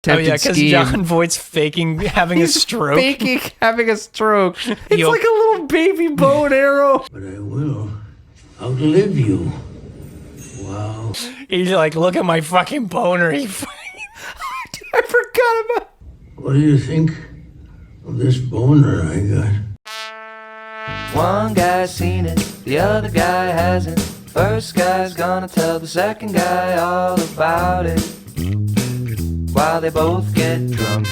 attempted scheme. because John Voight's faking having a stroke. Faking having a stroke. It's like a little baby bow and arrow. But I will outlive you. Wow. He's like, look at my fucking boner. I forgot about. What do you think of this boner I got? One guy's seen it, the other guy hasn't. First guy's gonna tell the second guy all about it while they both get drunk.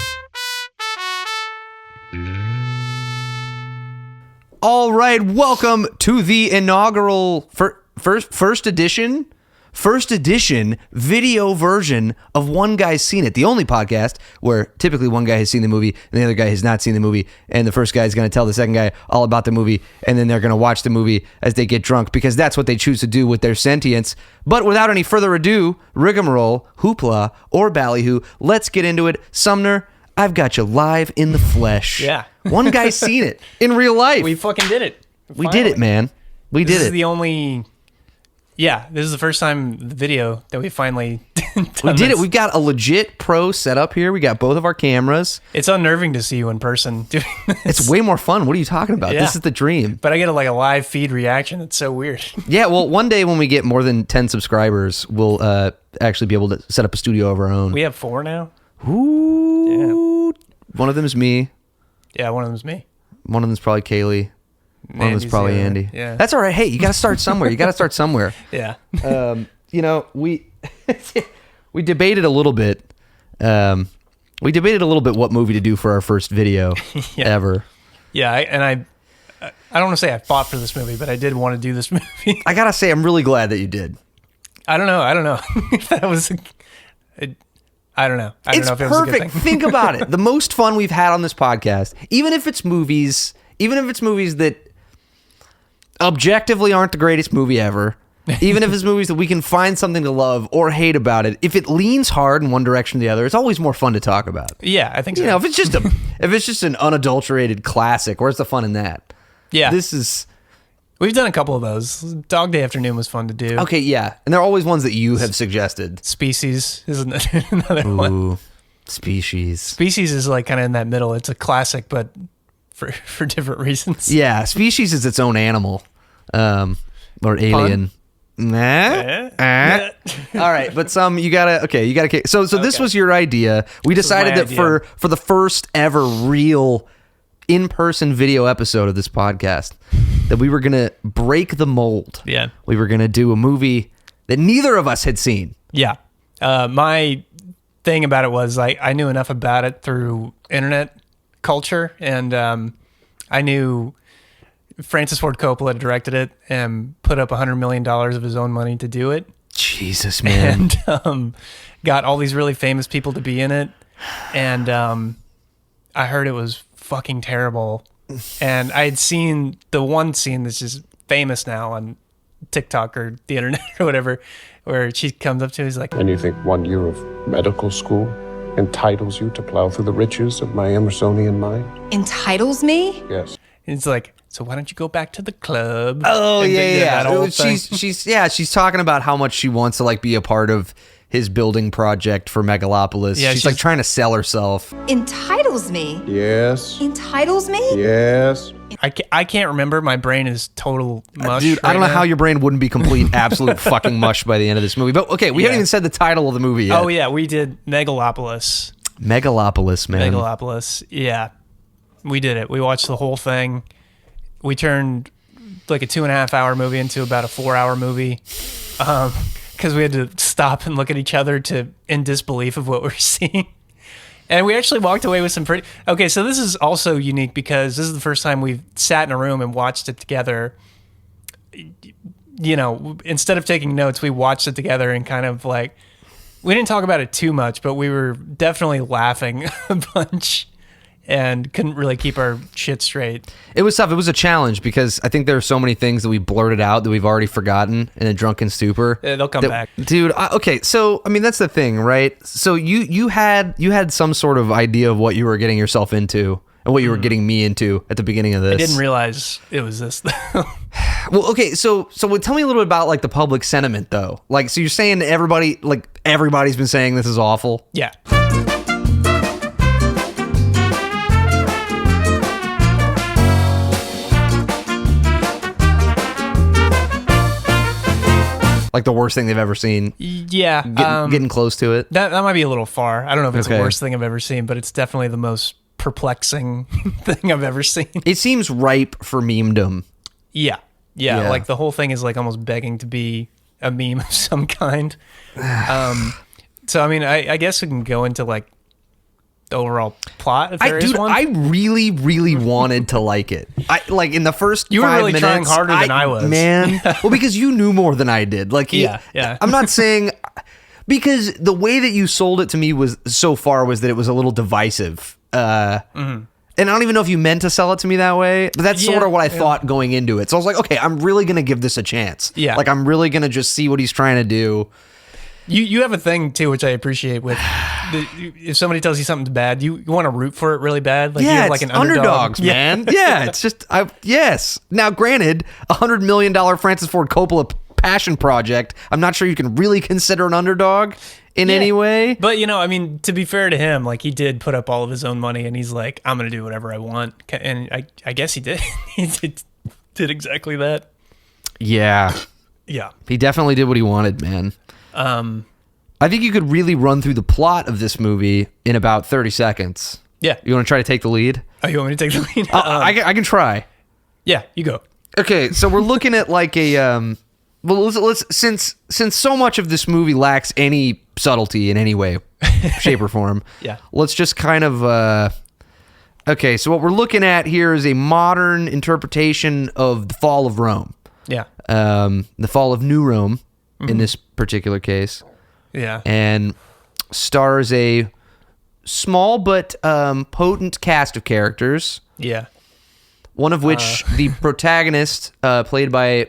All right, welcome to the inaugural first edition video version of One Guy's Seen It, the only podcast where typically one guy has seen the movie and the other guy has not seen the movie, and the first guy is going to tell the second guy all about the movie, and then they're going to watch the movie as they get drunk, because that's what they choose to do with their sentience. But without any further ado, rigmarole, hoopla, or ballyhoo, let's get into it. Sumner, I've got you live in the flesh. Yeah. One Guy's Seen It in real life. We fucking did it. We did it, man. We did it. This is the only... Yeah, this is the first time the video that we finally done. We did it. We've got a legit pro setup here. We got both of our cameras. It's unnerving to see you in person doing this. It's way more fun. What are you talking about? Yeah. This is the dream. But I get a live feed reaction. It's so weird. Yeah, well, one day when we get more than 10 subscribers, we'll actually be able to set up a studio of our own. We have 4 now? Ooh. Yeah. One of them is me. Yeah, one of them is me. One of them is probably Kaylee. One of them is Andy's probably the other. Andy. Yeah. That's all right. Hey, you got to start somewhere. Yeah. We we debated a little bit. What movie to do for our first video ever. Yeah, I don't want to say I fought for this movie, but I did want to do this movie. I got to say, I'm really glad that you did. I don't know. If that was... I don't know. I don't know if it was a good thing. Think about it. The most fun we've had on this podcast, even if it's movies that objectively aren't the greatest movie ever, even if it's movies that we can find something to love or hate about it, if it leans hard in one direction or the other, it's always more fun to talk about. Yeah, I think so. You know, if it's just an unadulterated classic, where's the fun in that? Yeah. We've done a couple of those. Dog Day Afternoon was fun to do. Okay, yeah. And they're always ones that you have suggested. Species is another one. Species. Species is kind of in that middle. It's a classic, but for different reasons. Yeah, Species is its own animal. Or alien. Nah. All right, but you gotta. So this was your idea. We decided that for the first ever real in-person video episode of this podcast, that we were gonna break the mold. Yeah. We were gonna do a movie that neither of us had seen. Yeah. My thing about it was I knew enough about it through internet culture, and I knew Francis Ford Coppola directed it and put up $100 million of his own money to do it. Jesus, man. And got all these really famous people to be in it. And I heard it was fucking terrible. And I had seen the one scene that's just famous now on TikTok or the internet or whatever, where she comes up to him, he's like, "And you think 1 year of medical school entitles you to plow through the riches of my Emersonian mind?" Entitles me? Yes. And it's like, "So why don't you go back to the club?" Oh, And yeah. that whole thing. She's talking about how much she wants to be a part of his building project for Megalopolis. Yeah, she's trying to sell herself. Entitles me? Yes. Entitles me? Yes. I can't remember. My brain is total mush. Dude, I don't know how your brain wouldn't be complete absolute fucking mush by the end of this movie. But okay, we haven't even said the title of the movie yet. Oh yeah, we did Megalopolis. Megalopolis, man. Megalopolis. Yeah. We did it. We watched the whole thing. We turned a 2.5 hour movie into about a 4 hour movie. Because we had to stop and look at each other in disbelief of what we're seeing. And we actually walked away with some pretty... Okay, so this is also unique because this is the first time we've sat in a room and watched it together. You know, instead of taking notes, we watched it together and kind of we didn't talk about it too much, but we were definitely laughing a bunch and couldn't really keep our shit straight. It was tough. It was a challenge because I think there are so many things that we blurted out that we've already forgotten in a drunken stupor. Yeah, they'll come back. Dude, okay, so, I mean, that's the thing, right? So you had some sort of idea of what you were getting yourself into and what you were getting me into at the beginning of this. I didn't realize it was this, though. Well, okay, so tell me a little bit about, the public sentiment, though. So you're saying everybody's been saying this is awful? Yeah. like the worst thing they've ever seen. Yeah, Getting close to it. that might be a little far. I don't know if it's Okay. the worst thing I've ever seen, but it's definitely the most perplexing thing I've ever seen. It seems ripe for memedom. Yeah. Yeah. Like the whole thing is like almost begging to be a meme of some kind. So I mean, I guess we can go into like the overall plot if there is one. I really, really wanted to like it. I like in the first You were 5 really minutes, trying harder than I was. Man. Well, because you knew more than I did. Like, Yeah. I'm not saying because the way that you sold it to me was that it was a little divisive. And I don't even know if you meant to sell it to me that way, but that's sort of what I thought going into it. So I was like, okay, I'm really going to give this a chance. Yeah. Like, I'm really going to just see what he's trying to do. You have a thing too, which I appreciate. With if somebody tells you something's bad, you want to root for it really bad. Like you have like it's an underdog. underdogs, man. Yeah, it's just yes. Now, granted, $100 million Francis Ford Coppola passion project. I'm not sure you can really consider an underdog in any way. But I mean, to be fair to him, like he did put up all of his own money, and he's like, I'm gonna do whatever I want, and I guess he did. He did exactly that. Yeah, Yeah. he definitely did what he wanted, man. I think you could really run through the plot of this movie in about 30 seconds. Yeah. You want to try to take the lead? Oh, you want me to take the lead? I can try. Yeah, you go. Okay, so we're looking at like a well, let's since so much of this movie lacks any subtlety in any way, shape, or form. Yeah. Let's just kind of okay, so what we're looking at here is a modern interpretation of the fall of Rome. Yeah. The fall of New Rome in this particular case. Yeah. And stars a small but potent cast of characters. Yeah. One of which the protagonist, played by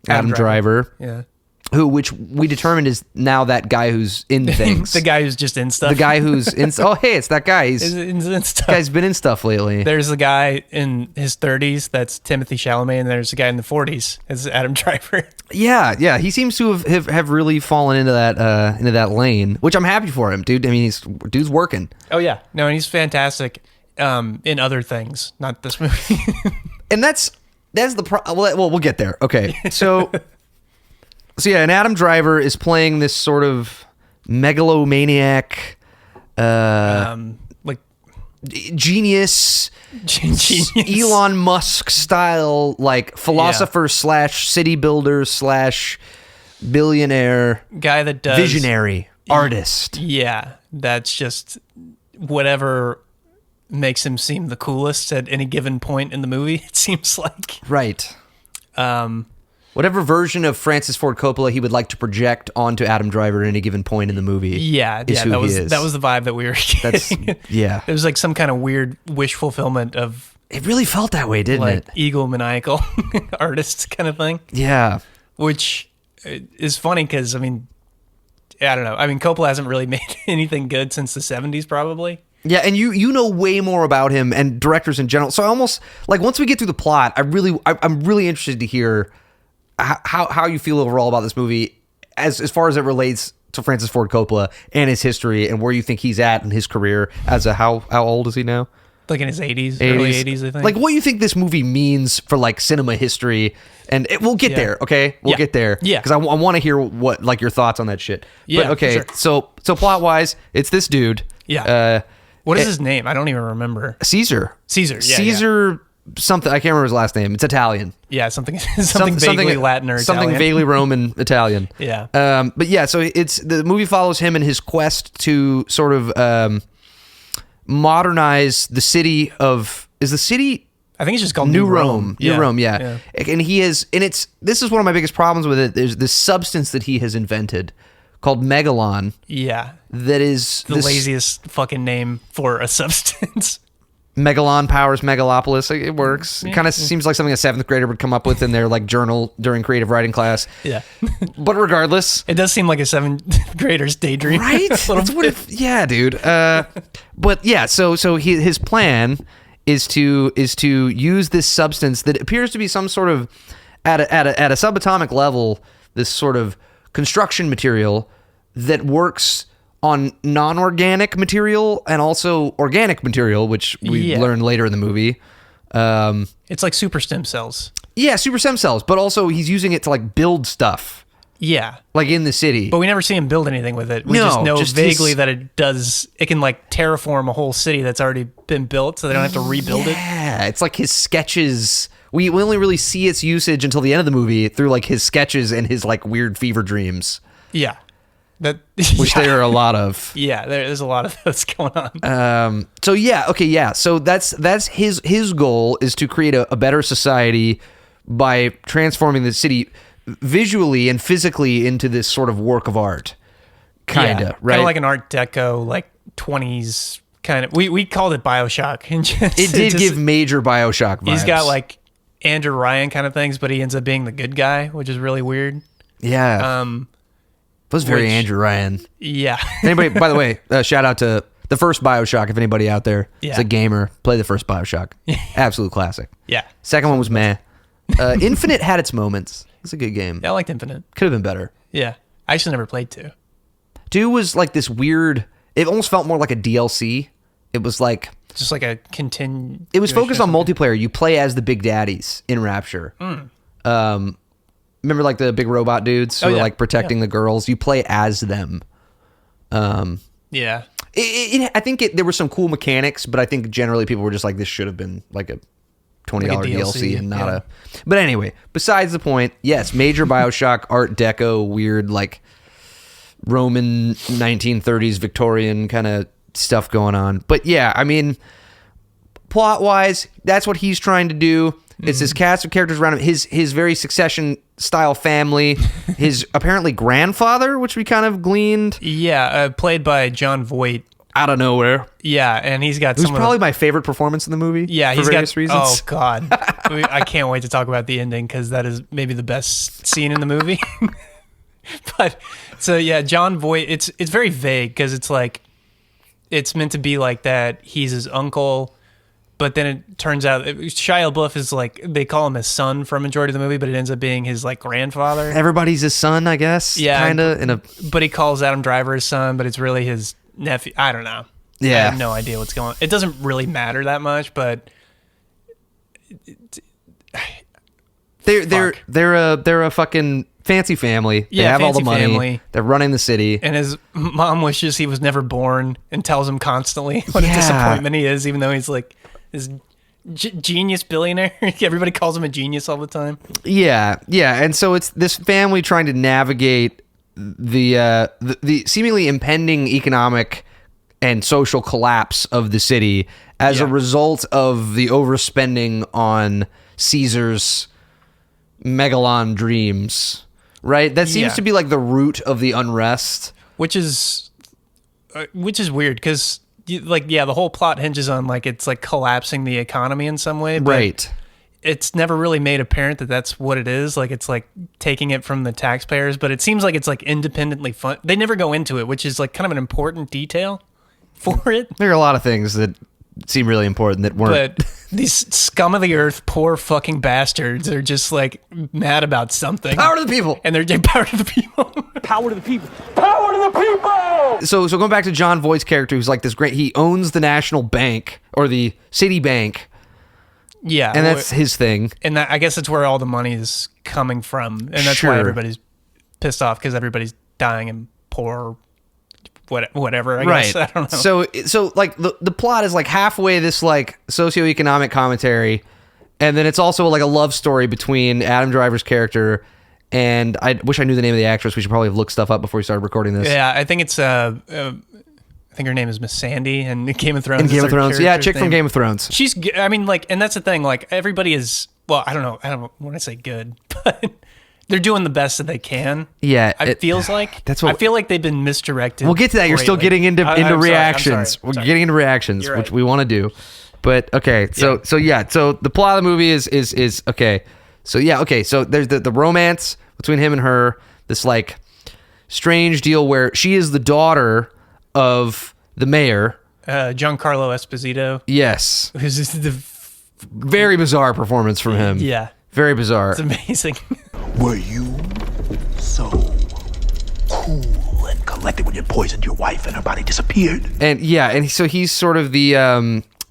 Adam Driver, Yeah. which we determined is now that guy who's in things. The guy who's just in stuff. The guy who's in. Oh, hey, it's that guy. is in stuff. Guy's been in stuff lately. There's a guy in his 30s that's Timothy Chalamet, and there's a guy in the 40s as Adam Driver. Yeah. He seems to have really fallen into that lane, which I'm happy for him, dude. I mean, dude's working. Oh yeah, no, and he's fantastic in other things, not this movie. And that's the well, we'll get there. Okay, so yeah, and Adam Driver is playing this sort of megalomaniac, like genius, genius. Elon Musk style, like philosopher / city builder / billionaire guy that does visionary artist. Yeah, that's just whatever makes him seem the coolest at any given point in the movie. It seems like Right. Whatever version of Francis Ford Coppola he would like to project onto Adam Driver at any given point in the movie. Is who that he was is. that was the vibe that we were getting. Yeah. It was like some kind of weird wish fulfillment of It really felt that way, didn't like it? egomaniacal artist kind of thing, Yeah. which is funny because I mean, I don't know. I mean, Coppola hasn't really made anything good since the 70s, probably. Yeah, and you know way more about him and directors in general. So I almost like once we get through the plot, I'm really interested to hear how you feel overall about this movie as far as it relates to Francis Ford Coppola and his history and where you think he's at in his career as a how old is he now? Like in his 80s, early 80s, I think. Like what you think this movie means for like cinema history, and we'll get there, okay? We'll get there, Yeah. Because I want to hear what like your thoughts on that shit. Yeah, but okay, sure. so plot wise, it's this dude. Yeah. What is his name? I don't even remember. Caesar. Caesar. Yeah, Caesar. Something I can't remember his last name. It's Italian. Yeah, something vaguely Latin or Italian. Something vaguely Roman Italian. Yeah. But yeah, so the movie follows him in his quest to sort of modernize the city of. Is the city? I think it's just called New Rome. New Rome, yeah. And he is, and this is one of my biggest problems with it. There's this substance that he has invented called megalon. Yeah. That is the laziest fucking name for a substance. Megalon powers Megalopolis. It works. It kind of seems like something a 7th grader would come up with in their like journal during creative writing class. Yeah. But regardless, it does seem like a 7th grader's daydream. Right? That's what it, yeah, dude. But yeah, so his plan is to use this substance that appears to be some sort of at a subatomic level, this sort of construction material that works on non-organic material and also organic material, which we learn later in the movie. It's like super stem cells. Yeah, super stem cells, but also he's using it to like build stuff. Yeah. like in the city. But we never see him build anything with it. We No, just know just vaguely his- that it can like terraform a whole city that's already been built, so they don't have to rebuild it. Yeah, it's like his sketches. We only really see its usage until the end of the movie through like his sketches and his like weird fever dreams, Yeah. That which yeah. there are a lot of. Yeah, there's a lot of those going on. So yeah, okay, yeah. So that's his goal is to create a better society by transforming the city visually and physically into this sort of work of art, kind of, right? Kind of like an Art Deco, like 20s kind of. We called it BioShock. And just, it did give major BioShock vibes. He's got like Andrew Ryan kind of things, but he ends up being the good guy, which is really weird. yeah, it was very which- Andrew Ryan. Yeah. Anybody, by the way, shout out to the first BioShock. If anybody out there is Yeah. a gamer, play the first BioShock. Absolute classic. Yeah. Second one was meh. Infinite had its moments. It's a good game. Yeah, I liked Infinite. Could have been better. Yeah. I actually never played 2. 2 was like this weird. It almost felt more like a DLC. It was like Just like a continue. it was focused on multiplayer. You play as the big daddies in Rapture. Remember like the big robot dudes who Oh, were yeah. like protecting the girls? You play as them. Yeah. I think there were some cool mechanics, but I think generally people were just like, this should have been like a $20 Like a DLC DLC, and not yeah. a. But anyway, besides the point, yes, major BioShock, Art Deco, weird like Roman 1930s Victorian kind of stuff going on. But yeah, I mean, plot wise, that's what he's trying to do. It's this cast of characters around him. His very Succession style family. His apparently grandfather, which we kind of gleaned Yeah. Played by John Voight. out of nowhere. Yeah. And he's got It was some of probably the, my favorite performance in the movie. Yeah. for He's various got. reasons. Oh, God. I can't wait to talk about the ending because that is maybe the best scene in the movie. But so, yeah, John Voight, it's very vague because it's like, it's meant to be like that he's his uncle. But then it turns out Shia LaBeouf is like, they call him his son for a majority of the movie, but it ends up being his like grandfather. Everybody's his son, I guess. Yeah, kind of in a. But he calls Adam Driver his son, but it's really his nephew. I don't know. Yeah. I have no idea what's going on. It doesn't really matter that much, but They're a fucking fancy family. They Yeah, have all the fancy money. family. They're running the city. and his mom wishes he was never born and tells him constantly what a Yeah. disappointment he is, even though he's like this genius billionaire. Everybody calls him a genius all the time. Yeah, and so it's this family trying to navigate the seemingly impending economic and social collapse of the city as a Yeah. result of the overspending on Caesar's Megalon dreams. Right? That seems Yeah. to be like the root of the unrest. Which is weird because the whole plot hinges on like it's like collapsing the economy in some way, but Right. it's never really made apparent that that's what it is. Like it's like taking it from the taxpayers, but it seems like it's like independently fun. They never go into it, which is like kind of an important detail for it. There are a lot of things that seem really important that weren't. But these scum of the earth, poor fucking bastards, are just like mad about something. Power to the people. And they're power to the people. Power to the people. Power to the people! So going back to John Voight's character, who's like this great. He owns the National Bank or the City Bank, Yeah, and that's his thing. and that, I guess that's where all the money is coming from, and that's Sure. why everybody's pissed off because everybody's dying and poor, whatever. I guess I don't know. So like the plot is like halfway this like socioeconomic commentary, and then it's also like a love story between Adam Driver's character and I wish I knew the name of the actress. We should probably have looked stuff up before we started recording this. Yeah, I think it's I think her name is Miss Sandy, and Game of Thrones. In is Game her of Thrones, yeah, character's chick from name. Game of Thrones. She's, I mean, like, and that's the thing. Like, everybody is. Well, I don't know when I say good, but they're doing the best that they can. Yeah, it feels like that's what I feel like they've been misdirected. We'll get to that. You're still greatly. getting into I'm sorry, reactions. I'm sorry. We're getting into reactions, You're which right. we want to do. But okay, so the plot of the movie is okay. So yeah, okay. So there's the romance between him and her. This like strange deal where she is the daughter of the mayor. Giancarlo Esposito, Yes, who's just the very bizarre performance from him. yeah, Very bizarre. it's amazing. Were you so cool and collected when you poisoned your wife and her body disappeared? And yeah, and so he's sort of the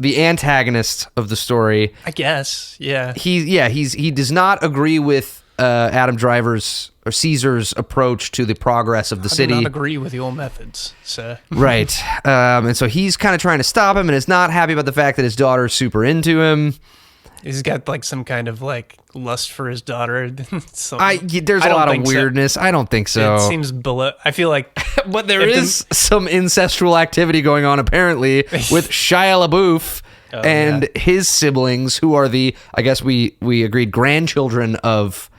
antagonist of the story. I guess, yeah. He does not agree with Adam Driver's or Caesar's approach to the progress of the I city. do not agree with your methods, sir. Right. And so he's kind of trying to stop him and is not happy about the fact that his daughter's super into him. He's got like some kind of like lust for his daughter. There's a lot of weirdness. So. I don't think so. It seems below. I feel like, but there is some incestual activity going on apparently with Shia LaBeouf and his siblings, who are the, I guess we agreed, grandchildren of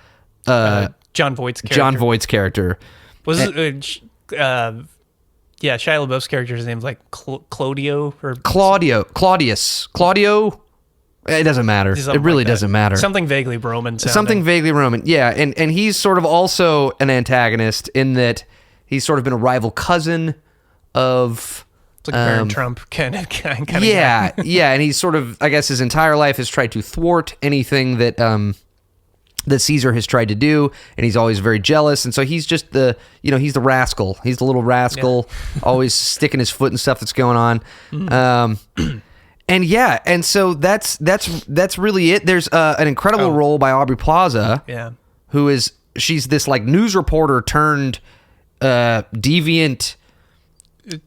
John Voight's character. John Voight's character. Was it? Shia LaBeouf's character's name's like Claudio or Claudio. It doesn't matter. It really doesn't matter. Something vaguely Roman sounding. Something vaguely Roman, yeah. And he's sort of also an antagonist in that he's sort of been a rival cousin of... It's like a Baron Trump kind of guy. Yeah, yeah. And he's sort of, I guess his entire life has tried to thwart anything that that Caesar has tried to do, and he's always very jealous. And so he's just he's the rascal. He's the little rascal, always sticking his foot in stuff that's going on. And so that's really it. There's an incredible role by Aubrey Plaza, she's this like news reporter turned deviant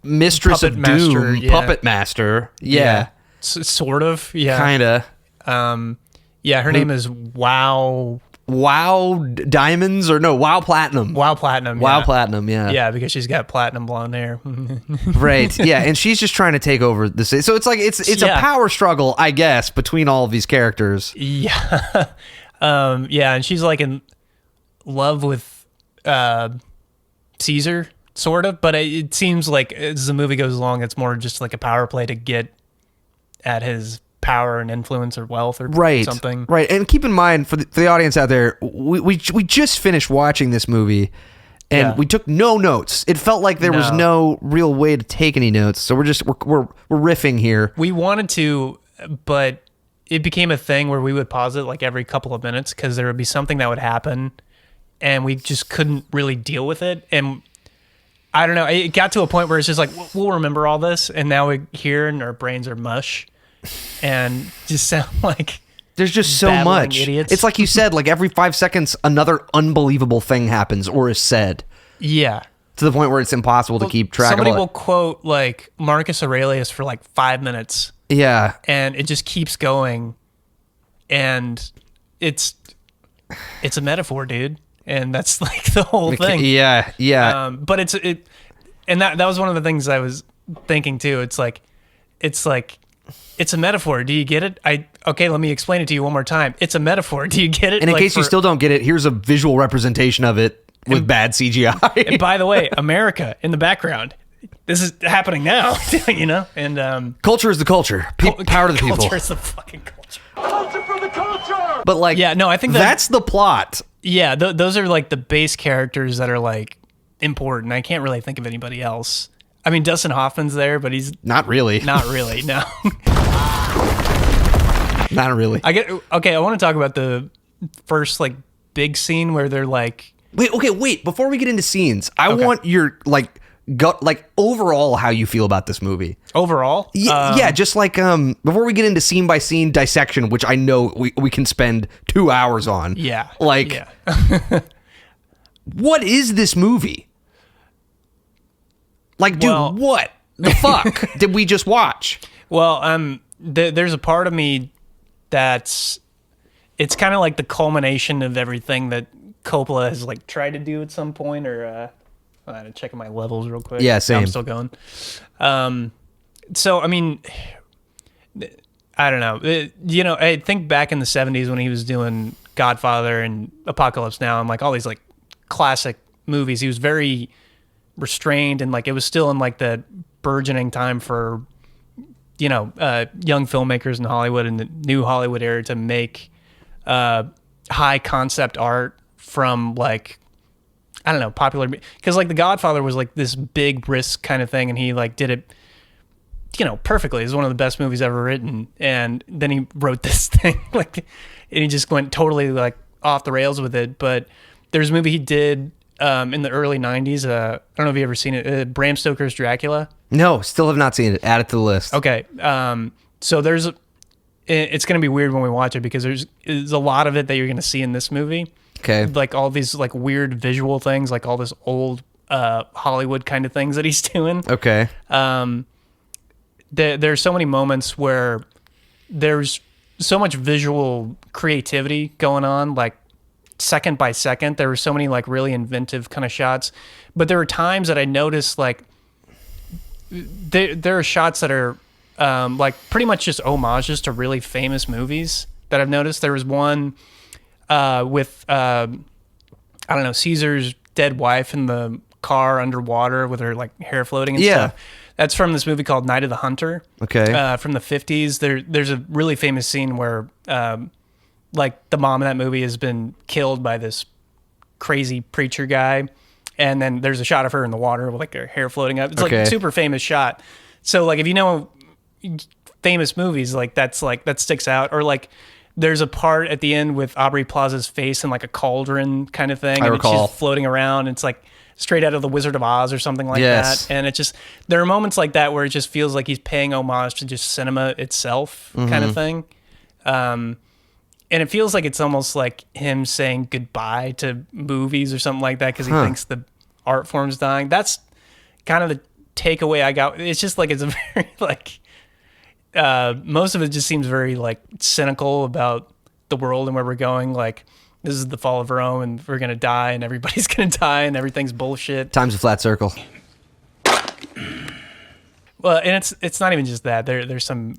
mistress puppet of master, doom, puppet master. Yeah. Sort of. Yeah. Kinda. Her name is Wow Diamonds Wow Platinum. Wow Platinum. Wow Platinum, yeah. Yeah, because she's got platinum blonde hair. Right. Yeah, and she's just trying to take over the city. So it's like it's a power struggle, I guess, between all of these characters. Yeah. And she's like in love with Caesar, sort of, but it seems like as the movie goes along, it's more just like a power play to get at his power and influence or wealth or something. Right. And keep in mind for the audience out there, we just finished watching this movie and we took no notes. It felt like there was no real way to take any notes. So we're riffing here. We wanted to, but it became a thing where we would pause it like every couple of minutes because there would be something that would happen and we just couldn't really deal with it. And I don't know, it got to a point where it's just like, we'll remember all this. And now we're here and our brains are mush. And just sound like there's just so much idiots. It's like you said, like every 5 seconds another unbelievable thing happens or is said, to the point where it's impossible to keep track of it. Somebody will quote like Marcus Aurelius for like 5 minutes and it just keeps going, and it's a metaphor, dude, and that's like the whole thing. But and that was one of the things I was thinking too. It's like it's a metaphor. Do you get it? Okay, let me explain it to you one more time. It's a metaphor. Do you get it? And in case you still don't get it, here's a visual representation of it with bad CGI. And by the way, America in the background. This is happening now, And culture is the culture. Power to the people. Culture is the fucking culture. Culture for the culture! But like, I think that's the plot. Yeah, those are like the base characters that are like important. I can't really think of anybody else. I mean, Dustin Hoffman's there, but he's not really. Not really, no. Not really. I want to talk about the first like big scene where they're like, wait. Before we get into scenes, I want your overall how you feel about this movie. Overall, just like before we get into scene by scene dissection, which I know we can spend 2 hours on. Yeah, what is this movie? Like, dude, what the fuck did we just watch? Well, there's a part of me it's kind of like the culmination of everything that Coppola has like tried to do at some point, or I'm checking my levels real quick. Yeah, same. I'm still going. So, I mean, I don't know. I think back in the 70s when he was doing Godfather and Apocalypse Now and like all these like classic movies, he was very restrained and like it was still in like the burgeoning time for young filmmakers in Hollywood and the new Hollywood era to make high concept art from like, I don't know, popular, because like The Godfather was like this big risk kind of thing, and he like did it perfectly. It's one of the best movies ever written, and then he wrote this thing like, and he just went totally like off the rails with it. But there's a movie he did in the early 90s. I don't know if you've ever seen it. Bram Stoker's Dracula. No, still have not seen it. Add it to the list. Okay. So it's going to be weird when we watch it because there's a lot of it that you're going to see in this movie. Okay. Like all these like weird visual things, like all this old Hollywood kind of things that he's doing. Okay. There's so many moments where there's so much visual creativity going on, like second by second. There were so many like really inventive kind of shots, but there were times that I noticed like there are shots that are like pretty much just homages to really famous movies that I've noticed. There was one with I don't know, Caesar's dead wife in the car underwater with her like hair floating and stuff. That's from this movie called Night of the Hunter. Okay. From the 50s. There's a really famous scene where like the mom in that movie has been killed by this crazy preacher guy, and then there's a shot of her in the water with like her hair floating up. It's like a super famous shot. So like if you know famous movies, like that sticks out. Or like there's a part at the end with Aubrey Plaza's face in like a cauldron kind of thing. I recall. She's floating around. It's like straight out of The Wizard of Oz or something like that. And it just, there are moments like that where it just feels like he's paying homage to just cinema itself kind of thing. And it feels like it's almost like him saying goodbye to movies or something like that because he thinks the art form's dying. That's kind of the takeaway I got. It's just like, it's a very like, most of it just seems very like cynical about the world and where we're going. Like, this is the fall of Rome and we're going to die and everybody's going to die and everything's bullshit. Time's a flat circle. Well, and it's not even just that. There's some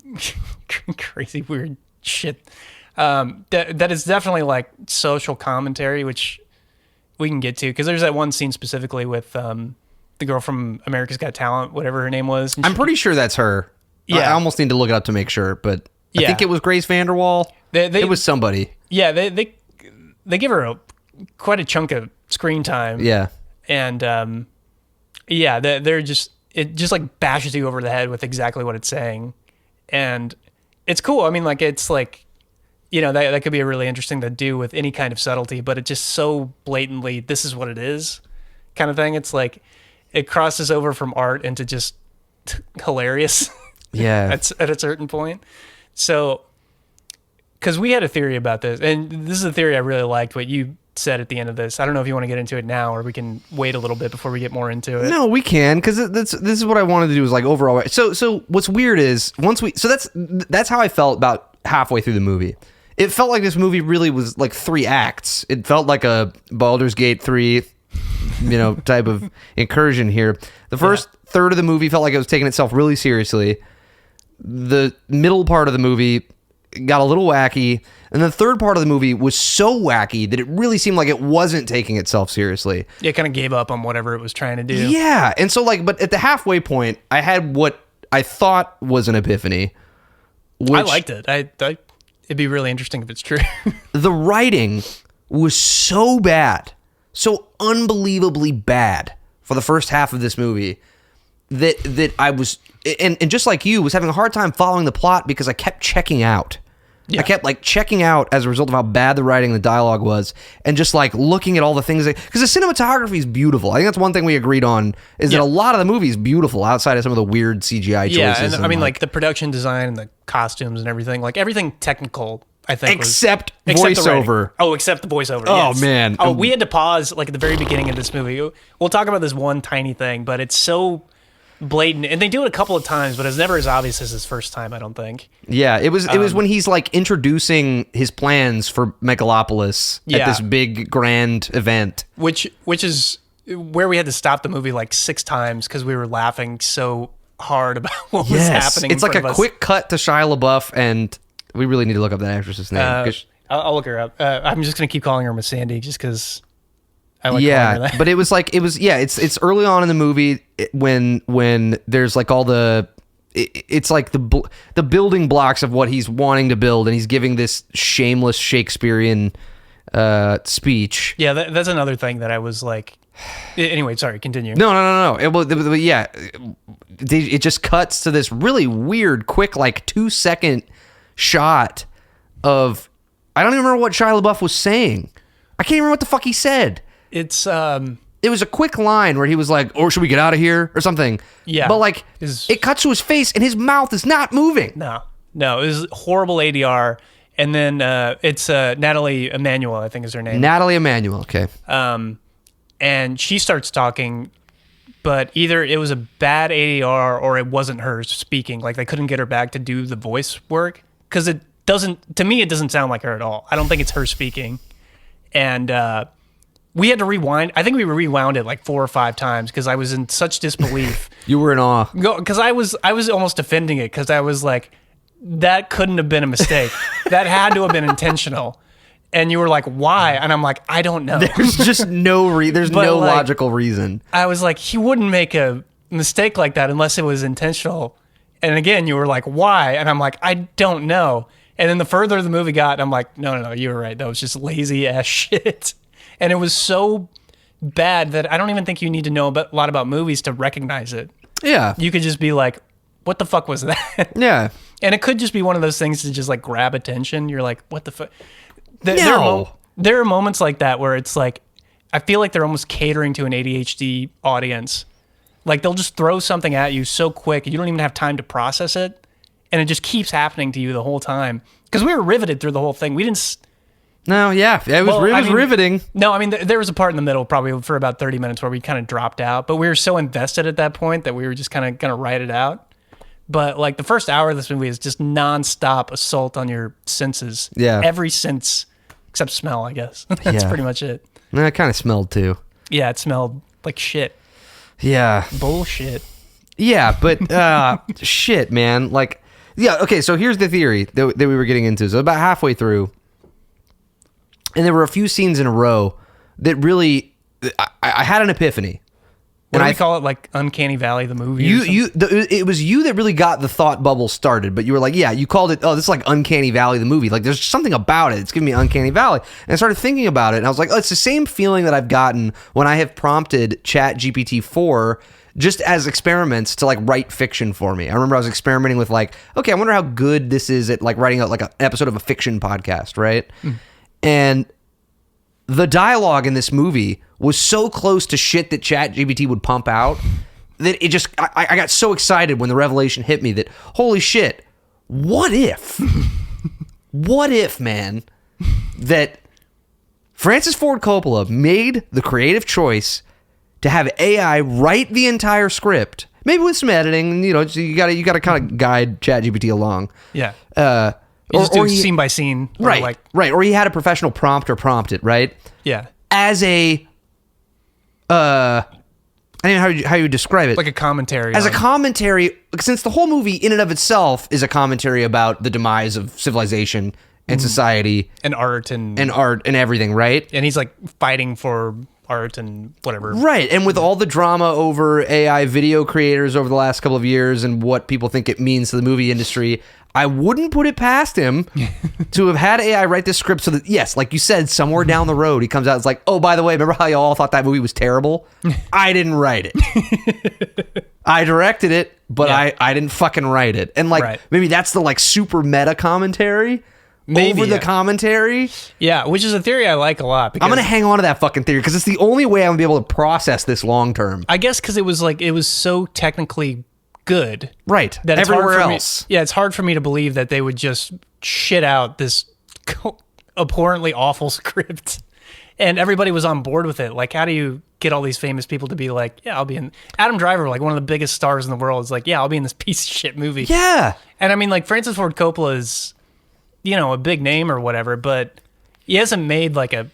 crazy weird shit that is definitely like social commentary, which we can get to, because there's that one scene specifically with the girl from America's Got Talent, whatever her name was. I'm pretty sure that's her. Yeah. I almost need to look it up to make sure, but I think it was Grace Vanderwall. It was somebody. Yeah, they give her quite a chunk of screen time. Yeah. And they're just, it just like bashes you over the head with exactly what it's saying. And it's cool. I mean, like, it's like, you know, that could be a really interesting to do with any kind of subtlety, but it just so blatantly, this is what it is kind of thing. It's like, it crosses over from art into just hilarious. Yeah. at a certain point. So, because we had a theory about this, and this is a theory I really liked, what you said at the end of this. I don't know if you want to get into it now, or we can wait a little bit before we get more into it. No, we can, because this is what I wanted to do, is like overall. So what's weird is that's how I felt about halfway through the movie. It felt like this movie really was like 3 acts. It felt like a Baldur's Gate 3, type of incursion here. The first third of the movie felt like it was taking itself really seriously. The middle part of the movie got a little wacky, and the third part of the movie was so wacky that it really seemed like it wasn't taking itself seriously. It kind of gave up on whatever it was trying to do. Yeah, and so but at the halfway point, I had what I thought was an epiphany. I liked it. It'd be really interesting if it's true. The writing was so bad, so unbelievably bad for the first half of this movie that I was, and just like you, was having a hard time following the plot because I kept checking out. Yeah. I kept checking out as a result of how bad the writing and the dialogue was, and just looking at all the things because the cinematography is beautiful. I think that's one thing we agreed on, is that a lot of the movie is beautiful outside of some of the weird CGI choices. Yeah, and I mean the production design and the costumes and everything, everything technical, I think, except voiceover. Except the voiceover. Oh, yes. man. Oh, we had to pause at the very beginning of this movie. We'll talk about this one tiny thing, but it's so blatant, and they do it a couple of times, but it's never as obvious as his first time, I don't think. Yeah, it was when he's introducing his plans for Megalopolis at this big grand event, which is where we had to stop the movie 6 times because we were laughing so hard about what was happening. It's like a quick cut to Shia LaBeouf, and we really need to look up that actress's name. I'll look her up. I'm just gonna keep calling her Miss Sandy just because I like calling her that. But it's early on in the movie when there's all the, it's like the building blocks of what he's wanting to build, and he's giving this shameless Shakespearean speech. Yeah, that's another thing that I was like. Anyway, sorry, continue. No. It just cuts to this really weird, quick, 2-second shot of, I don't even remember what Shia LaBeouf was saying. I can't even remember what the fuck he said. It's it was a quick line where he was like, "Or should we get out of here?" or something. Yeah. But it cuts to his face and his mouth is not moving. No, it was horrible ADR. And then it's Natalie Emanuel, I think is her name. Natalie Emanuel, okay. And she starts talking, but either it was a bad ADR or it wasn't her speaking. Like they couldn't get her back to do the voice work because it doesn't. To me, it doesn't sound like her at all. I don't think it's her speaking. And we had to rewind. I think we rewound it like 4 or 5 times because I was in such disbelief. You were in awe. Because I was almost defending it because I was like, that couldn't have been a mistake. That had to have been intentional. And you were like, why? And I'm like, I don't know. There's just no there's no like, logical reason. I was like, he wouldn't make a mistake like that unless it was intentional. And again, you were like, why? And I'm like, I don't know. And then the further the movie got, I'm like, no, you were right. That was just lazy ass shit. And it was so bad that I don't even think you need to know a lot about movies to recognize it. Yeah. You could just be like, what the fuck was that? Yeah. And it could just be one of those things to just like grab attention. You're like, what the fuck? There are moments like that where it's like, I feel like they're almost catering to an ADHD audience. Like they'll just throw something at you so quick, you don't even have time to process it. And it just keeps happening to you the whole time. Because we were riveted through the whole thing. We didn't... No, yeah. It was riveting. No, I mean, there was a part in the middle probably for about 30 minutes where we kind of dropped out. But we were so invested at that point that we were just kind of going to write it out. But like the first hour of this movie is just nonstop assault on your senses. Yeah. Every sense except smell, I guess. That's pretty much it. No, it kind of smelled too. Yeah, it smelled like shit. Yeah. Bullshit. Yeah, but shit, man. Like, yeah, okay, so here's the theory that we were getting into. So about halfway through, and there were a few scenes in a row that really, I had an epiphany. What do we call it? Like Uncanny Valley, the movie? It was you that really got the thought bubble started, but you were like, yeah, you called it, oh, this is like Uncanny Valley, the movie. Like, there's something about it. It's giving me Uncanny Valley. And I started thinking about it, and I was like, oh, it's the same feeling that I've gotten when I have prompted ChatGPT-4 just as experiments to like write fiction for me. I remember I was experimenting with like, okay, I wonder how good this is at like writing like an episode of a fiction podcast, right? And the dialogue in this movie was so close to shit that ChatGPT would pump out that it just, I got so excited when the revelation hit me that, holy shit, what if, man, that Francis Ford Coppola made the creative choice to have AI write the entire script, maybe with some editing, you know, so you gotta kind of guide ChatGPT along. Yeah. You just do scene by scene. Right, right. Or he had a professional prompter prompt it, right? Yeah. As a, I don't know how you describe it. Like a commentary. As a commentary, since the whole movie in and of itself is a commentary about the demise of civilization and society. And art and everything, right? And he's like fighting for art and whatever. Right. And with all the drama over AI video creators over the last couple of years and what people think it means to the movie industry, I wouldn't put it past him to have had AI write this script so that, yes, like you said, somewhere down the road, he comes out, it's like, oh, by the way, remember how you all thought that movie was terrible? I didn't write it. I directed it, but I didn't fucking write it. And like, maybe that's the like super meta commentary. Maybe, over the commentary. Yeah, which is a theory I like a lot. I'm going to hang on to that fucking theory because it's the only way I'm going to be able to process this long term. I guess because it was so technically good. Right. That everywhere else. It's hard for me to believe that they would just shit out this abhorrently awful script. And everybody was on board with it. Like, how do you get all these famous people to be like, yeah, I'll be in... Adam Driver, like one of the biggest stars in the world, is like, yeah, I'll be in this piece of shit movie. Yeah. And I mean, like, Francis Ford Coppola is... you know, a big name or whatever, but he hasn't made like a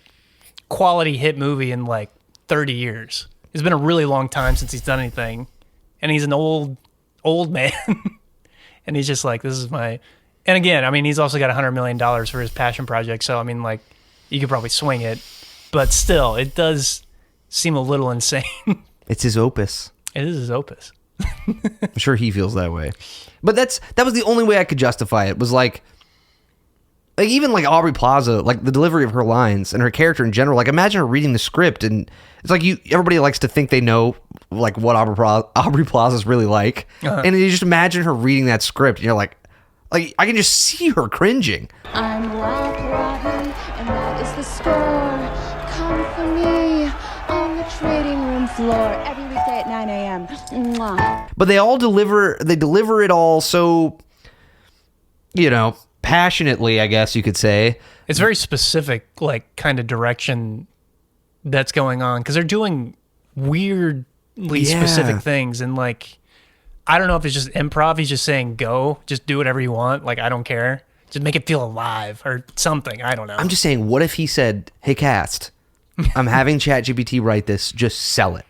quality hit movie in like 30 years. It's been a really long time since he's done anything. And he's an old man. And he's just like, this is my... And again, I mean, he's also got $100 million for his passion project. So, I mean, like, you could probably swing it. But still, it does seem a little insane. It's his opus. It is his opus. I'm sure he feels that way. But that was the only way I could justify it, was like even like Aubrey Plaza, like the delivery of her lines and her character in general. Like, imagine her reading the script, and it's like everybody likes to think they know like what Aubrey Plaza is really like, and you just imagine her reading that script, and you're like I can just see her cringing. I'm Rock Robin, and that is the score. Come for me on the trading room floor every weekday at 9 a.m. Mwah. But they deliver it all so, you know, passionately, I guess you could say. It's very specific, like, kind of direction that's going on, because they're doing weirdly specific things, and, like, I don't know if it's just improv. He's just saying, go, just do whatever you want. Like, I don't care. Just make it feel alive or something. I don't know. I'm just saying, what if he said, hey, cast, I'm having ChatGPT write this. Just sell it.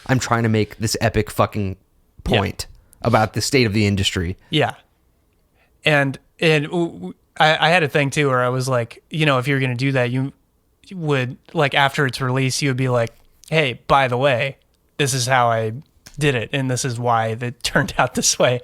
I'm trying to make this epic fucking point about the state of the industry. Yeah. And I had a thing, too, where I was like, you know, if you're going to do that, you would, like, after it's released, you would be like, hey, by the way, this is how I did it, and this is why it turned out this way.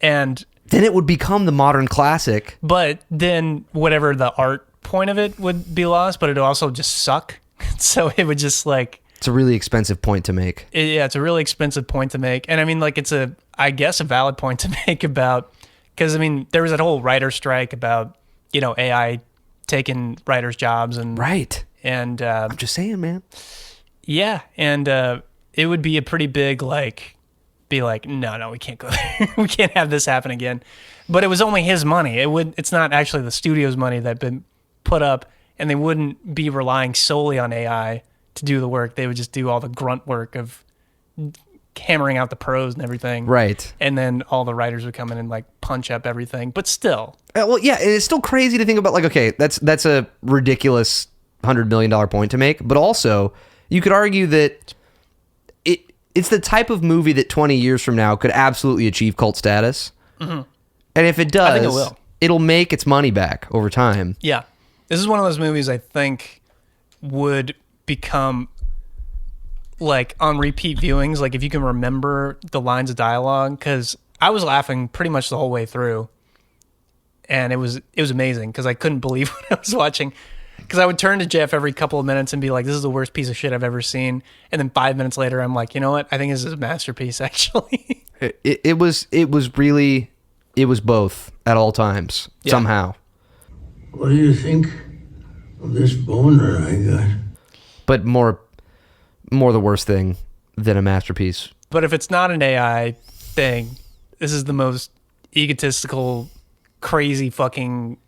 And then it would become the modern classic. But then whatever the art point of it would be lost, but it would also just suck. So it would just, like... It's a really expensive point to make. It's a really expensive point to make. And I mean, like, it's I guess a valid point to make about... Because, I mean, there was that whole writer strike about, you know, AI taking writers' jobs. And right. And... I'm just saying, man. Yeah, and... it would be a pretty big, like, be like, no, we can't go there. We can't have this happen again. But it was only his money. It's not actually the studio's money that had been put up, and they wouldn't be relying solely on AI to do the work. They would just do all the grunt work of hammering out the prose and everything. Right. And then all the writers would come in and, like, punch up everything. But still. Well, yeah, it's still crazy to think about, like, okay, that's a ridiculous $100 million point to make. But also, you could argue that it's the type of movie that 20 years from now could absolutely achieve cult status. Mm-hmm. And if it does, I think it will. It'll make its money back over time. Yeah. This is one of those movies I think would become, like, on repeat viewings, like, if you can remember the lines of dialogue, because I was laughing pretty much the whole way through, and it was amazing, because I couldn't believe what I was watching. Because I would turn to Jeff every couple of minutes and be like, this is the worst piece of shit I've ever seen. And then 5 minutes later, I'm like, you know what? I think this is a masterpiece, actually. It was both at all times, somehow. What do you think of this boner I got? But more the worst thing than a masterpiece. But if it's not an AI thing, this is the most egotistical, crazy fucking...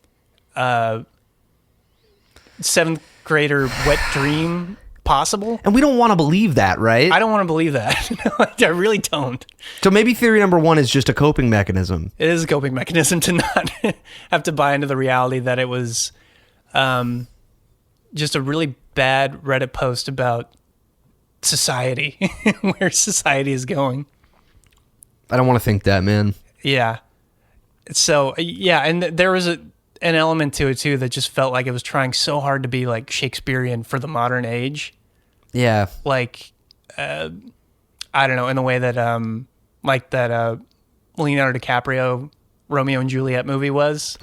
seventh grader wet dream possible. And we don't want to believe that, right? I don't want to believe that. I really don't. So maybe theory number one is just a coping mechanism. It is a coping mechanism to not have to buy into the reality that it was just a really bad Reddit post about society, where society is going. I don't want to think that, man. Yeah. So, yeah, and there was an element to it too that just felt like it was trying so hard to be like Shakespearean for the modern age. Yeah. Like, I don't know, in the way that, like that Leonardo DiCaprio Romeo and Juliet movie was.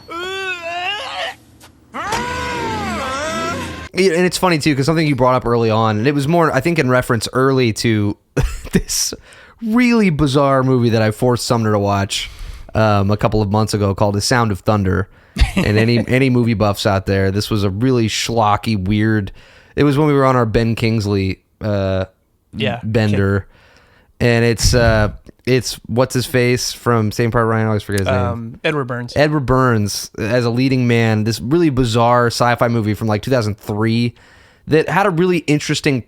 And it's funny too, because something you brought up early on, and it was more, I think, in reference early to this really bizarre movie that I forced Sumner to watch a couple of months ago called The Sound of Thunder. And any movie buffs out there, this was a really schlocky, weird. It was when we were on our Ben Kingsley bender, and it's what's his face from Saving Private Ryan. I always forget his name. Edward Burns. Edward Burns as a leading man. This really bizarre sci-fi movie from like 2003 that had a really interesting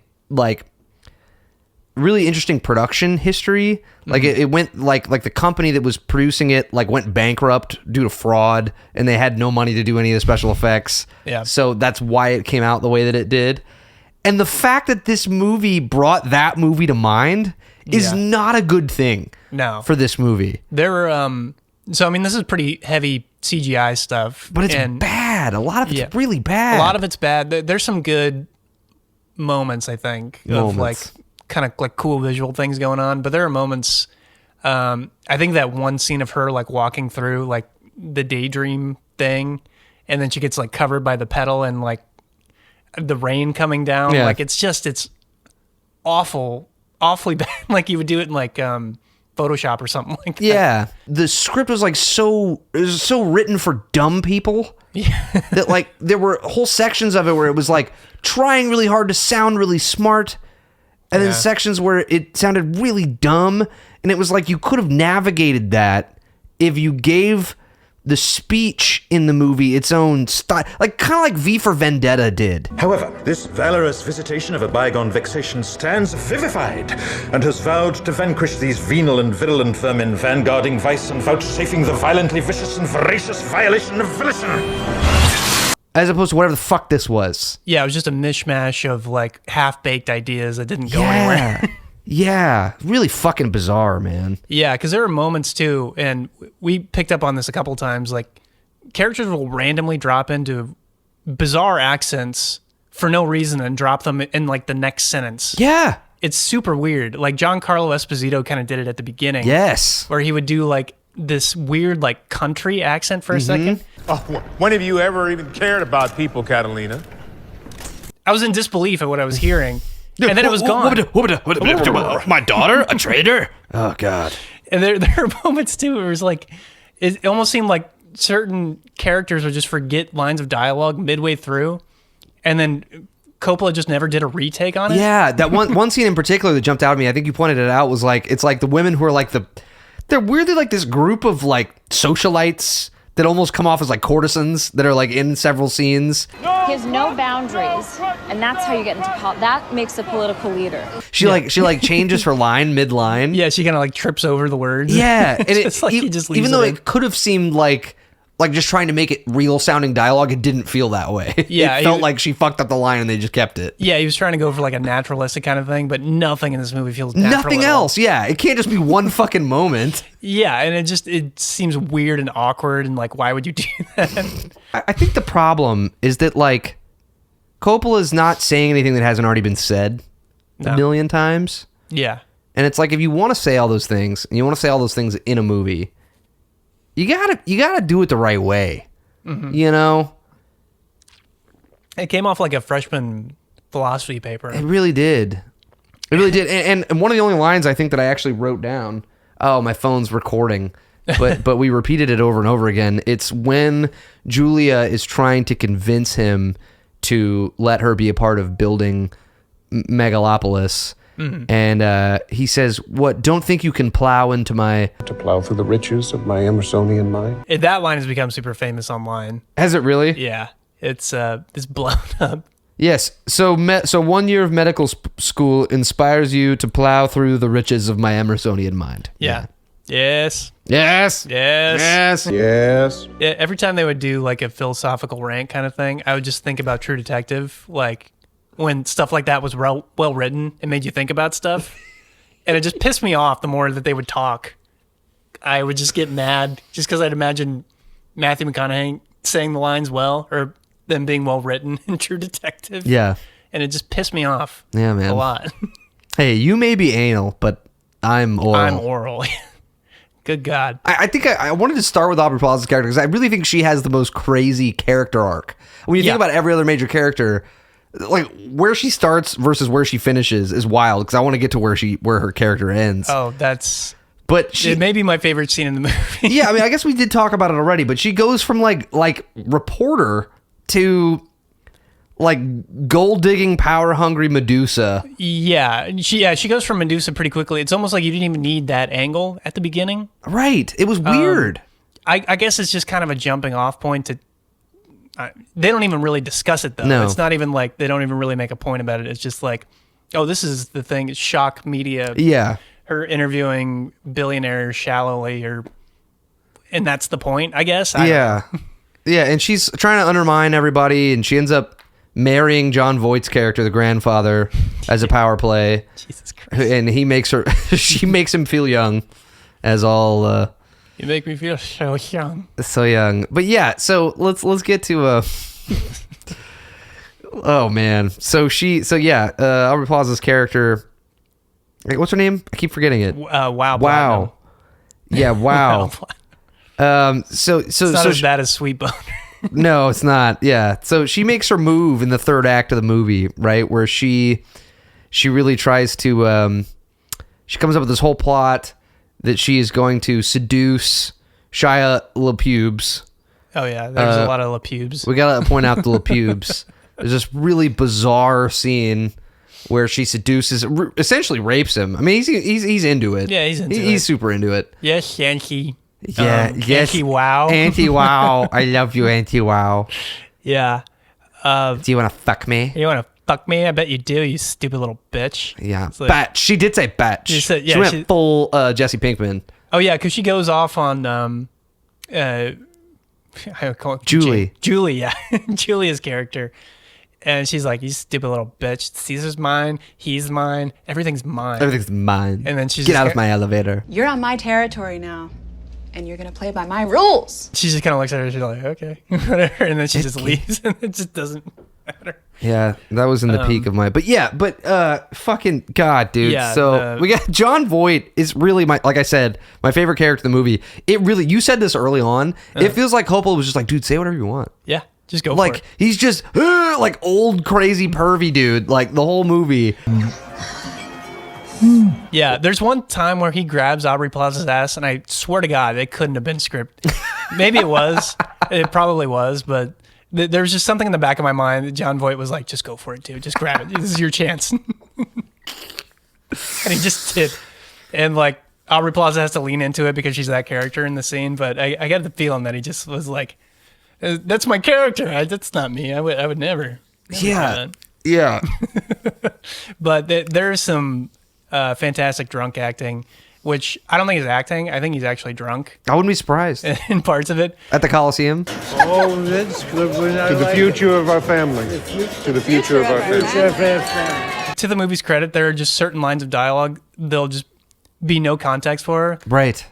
production history. Like it went like the company that was producing it like went bankrupt due to fraud, and they had no money to do any of the special effects. Yeah. So that's why it came out the way that it did. And the fact that this movie brought that movie to mind is not a good thing. No. For this movie. There were so I mean, this is pretty heavy CGI stuff, but it's bad. A lot of it's really bad. A lot of it's bad. There's some good moments, I think, of like kind of like cool visual things going on, but there are moments, I think that one scene of her like walking through like the daydream thing, and then she gets like covered by the pedal and like the rain coming down, like it's awfully bad. Like you would do it in like Photoshop or something like that. Yeah, the script was like so written for dumb people. Yeah. That like there were whole sections of it where it was like trying really hard to sound really smart, and then sections where it sounded really dumb, and it was like you could have navigated that if you gave the speech in the movie its own style, like kind of like V for Vendetta did. However, this valorous visitation of a bygone vexation stands vivified and has vowed to vanquish these venal and virulent vermin, vanguarding vice and vouchsafing the violently vicious and voracious violation of volition. As opposed to whatever the fuck this was. Yeah, it was just a mishmash of like half-baked ideas that didn't go anywhere. Yeah, really fucking bizarre, man. Yeah, because there are moments too, and we picked up on this a couple times, like characters will randomly drop into bizarre accents for no reason and drop them in like the next sentence. Yeah. It's super weird. Like Giancarlo Esposito kind of did it at the beginning. Yes. Where he would do like this weird like country accent for a second. Oh, when have you ever even cared about people, Catalina? I was in disbelief at what I was hearing. And then it was gone. My daughter? A traitor? Oh, God. And there are moments, too, where it was like, it almost seemed like certain characters would just forget lines of dialogue midway through. And then Coppola just never did a retake on it. Yeah, that one scene in particular that jumped out at me, I think you pointed it out, was like, it's like the women who are like they're weirdly like this group of like socialites that almost come off as like courtesans that are like in several scenes. He has no boundaries, and that's how you get into that makes a political leader. She like changes her line mid-line. Yeah, she kind of like trips over the words. Yeah, and it's like he just leaves even though in. it could have seemed like just trying to make it real sounding dialogue, it didn't feel that way. Yeah, it felt like she fucked up the line and they just kept it. Yeah, he was trying to go for like a naturalistic kind of thing, but nothing in this movie feels natural. Nothing else. Yeah, it can't just be one fucking moment. Yeah, and it seems weird and awkward, and like, why would you do that? I think the problem is that like Coppola's not saying anything that hasn't already been said a million times. Yeah. And it's like, if you want to say all those things, and you want to say all those things in a movie, you gotta do it the right way. Mm-hmm. You know? It came off like a freshman philosophy paper. It really did. It really did. And one of the only lines I think that I actually wrote down, oh, my phone's recording, but we repeated it over and over again. It's when Julia is trying to convince him to let her be a part of building Megalopolis. Mm-hmm. And he says, "What? Don't think you can plow into my..." To plow through the riches of my Emersonian mind. That line has become super famous online. Has it really? Yeah. It's blown up. Yes. So 1 year of medical school inspires you to plow through the riches of my Emersonian mind. Yeah. Yes. Yes. Yes. Yes. Yes. Yeah, every time they would do like a philosophical rant kind of thing, I would just think about True Detective, like when stuff like that was well written, it made you think about stuff. And it just pissed me off the more that they would talk. I would just get mad just because I'd imagine Matthew McConaughey saying the lines well, or them being well written in True Detective. Yeah. And it just pissed me off. Yeah, man. A lot. Hey, you may be anal, but I'm oral. I'm oral. Good God. I think I wanted to start with Aubrey Plaza's character because I really think she has the most crazy character arc. When you think about every other major character, like where she starts versus where she finishes is wild, because I want to get to where her character ends. Oh, that's... But it may be my favorite scene in the movie. Yeah, I mean, I guess we did talk about it already, but she goes from like reporter to like gold digging, power hungry Medusa. Yeah, she goes from Medusa pretty quickly. It's almost like you didn't even need that angle at the beginning. Right. It was weird. I guess it's just kind of a jumping off point to... they don't even really discuss it, though. No. It's not even like... They don't even really make a point about it. It's just like, oh, this is the thing. It's shock media. Yeah. Her interviewing billionaires shallowly, and that's the point, I guess. Yeah. Yeah, and she's trying to undermine everybody, and she ends up marrying John Voight's character, the grandfather, as a power play. Jesus Christ. And he makes her... she makes him feel young, as all... You make me feel so young. So young. But yeah, so let's get to... oh, man. Aubrey Plaza's character... What's her name? I keep forgetting it. Wow. Yeah, wow. So it's not as bad as Sweet Boner. No, it's not. Yeah. So she makes her move in the third act of the movie, right? Where she really tries to she comes up with this whole plot that she is going to seduce Shia LaPubes. Oh yeah, there's a lot of LaPubes. We gotta point out the LaPubes. There's this really bizarre scene where she seduces, essentially rapes him. I mean, he's into it. Yeah, he's into it. He's super into it. Yes, Yankee. Yeah, yes. Anti-wow. Anti-wow. I love you, anti-wow. Yeah. Do you want to fuck me? You want to fuck me? I bet you do, you stupid little bitch. Yeah. It's like- Batch. She did say batch. She said- yeah, she went she- full Jesse Pinkman. Oh, yeah, because she goes off on... I call it Julie. Julie, yeah. Julia's character. And she's like, you stupid little bitch. Caesar's mine. He's mine. Everything's mine. Everything's mine. And then she's Get just out of my elevator. You're on my territory now, and you're gonna play by my rules. She just kind of looks at her. She's like, okay, whatever. And then she just leaves. And it just doesn't matter. Yeah, that was in the peak of my... But fucking God, dude. Yeah, so we got... John Voight is really like I said, my favorite character in the movie. It really... You said this early on. It feels like Coppola was just like, dude, say whatever you want. Yeah, just go for it. Like, he's just... like, old, crazy, pervy dude. Like, the whole movie. Yeah, there's one time where he grabs Aubrey Plaza's ass, and I swear to God, it couldn't have been scripted. Maybe it was. It probably was, but... There was just something in the back of my mind that John Voight was like, just go for it, dude. Just grab it. This is your chance. And he just did. And like, Aubrey Plaza has to lean into it because she's that character in the scene. But I got the feeling that he just was like, that's my character. That's not me. I would never do that. Yeah. But there's some fantastic drunk acting, which I don't think is acting. I think he's actually drunk. I wouldn't be surprised. In parts of it. At the Coliseum. Oh, that's good. To the future of our family. To the future of our family. To the movie's credit, there are just certain lines of dialogue there'll just be no context for. Right.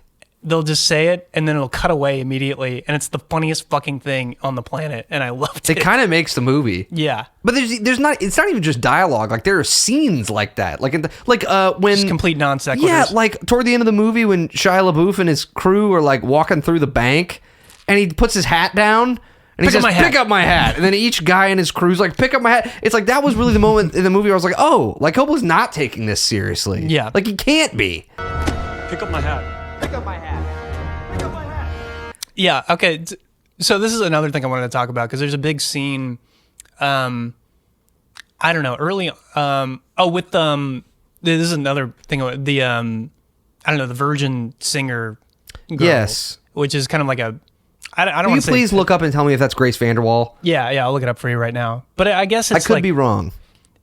They'll just say it, and then it'll cut away immediately, and it's the funniest fucking thing on the planet, and I loved it. It kind of makes the movie. Yeah. But there's not... It's not even just dialogue. Like, there are scenes like that. Like, when... Just complete non sequiturs. Yeah, like, toward the end of the movie when Shia LaBeouf and his crew are, like, walking through the bank, and he puts his hat down... And he says, pick up my hat. And then each guy in his crew's like, pick up my hat. It's like, that was really the moment in the movie where I was like, oh, like, Coppola's not taking this seriously. Yeah. Like, he can't be. Pick up my hat. Pick up my hat. Pick up my hat. Yeah, okay. So this is another thing I wanted to talk about, because there's a big scene, I don't know, early, with, this is another thing, the, I don't know, the virgin singer girl. Yes. Which is kind of like a, I don't Will want you to say... please look up and tell me if that's Grace Vanderwall? Yeah, I'll look it up for you right now. But I guess it's I could be wrong.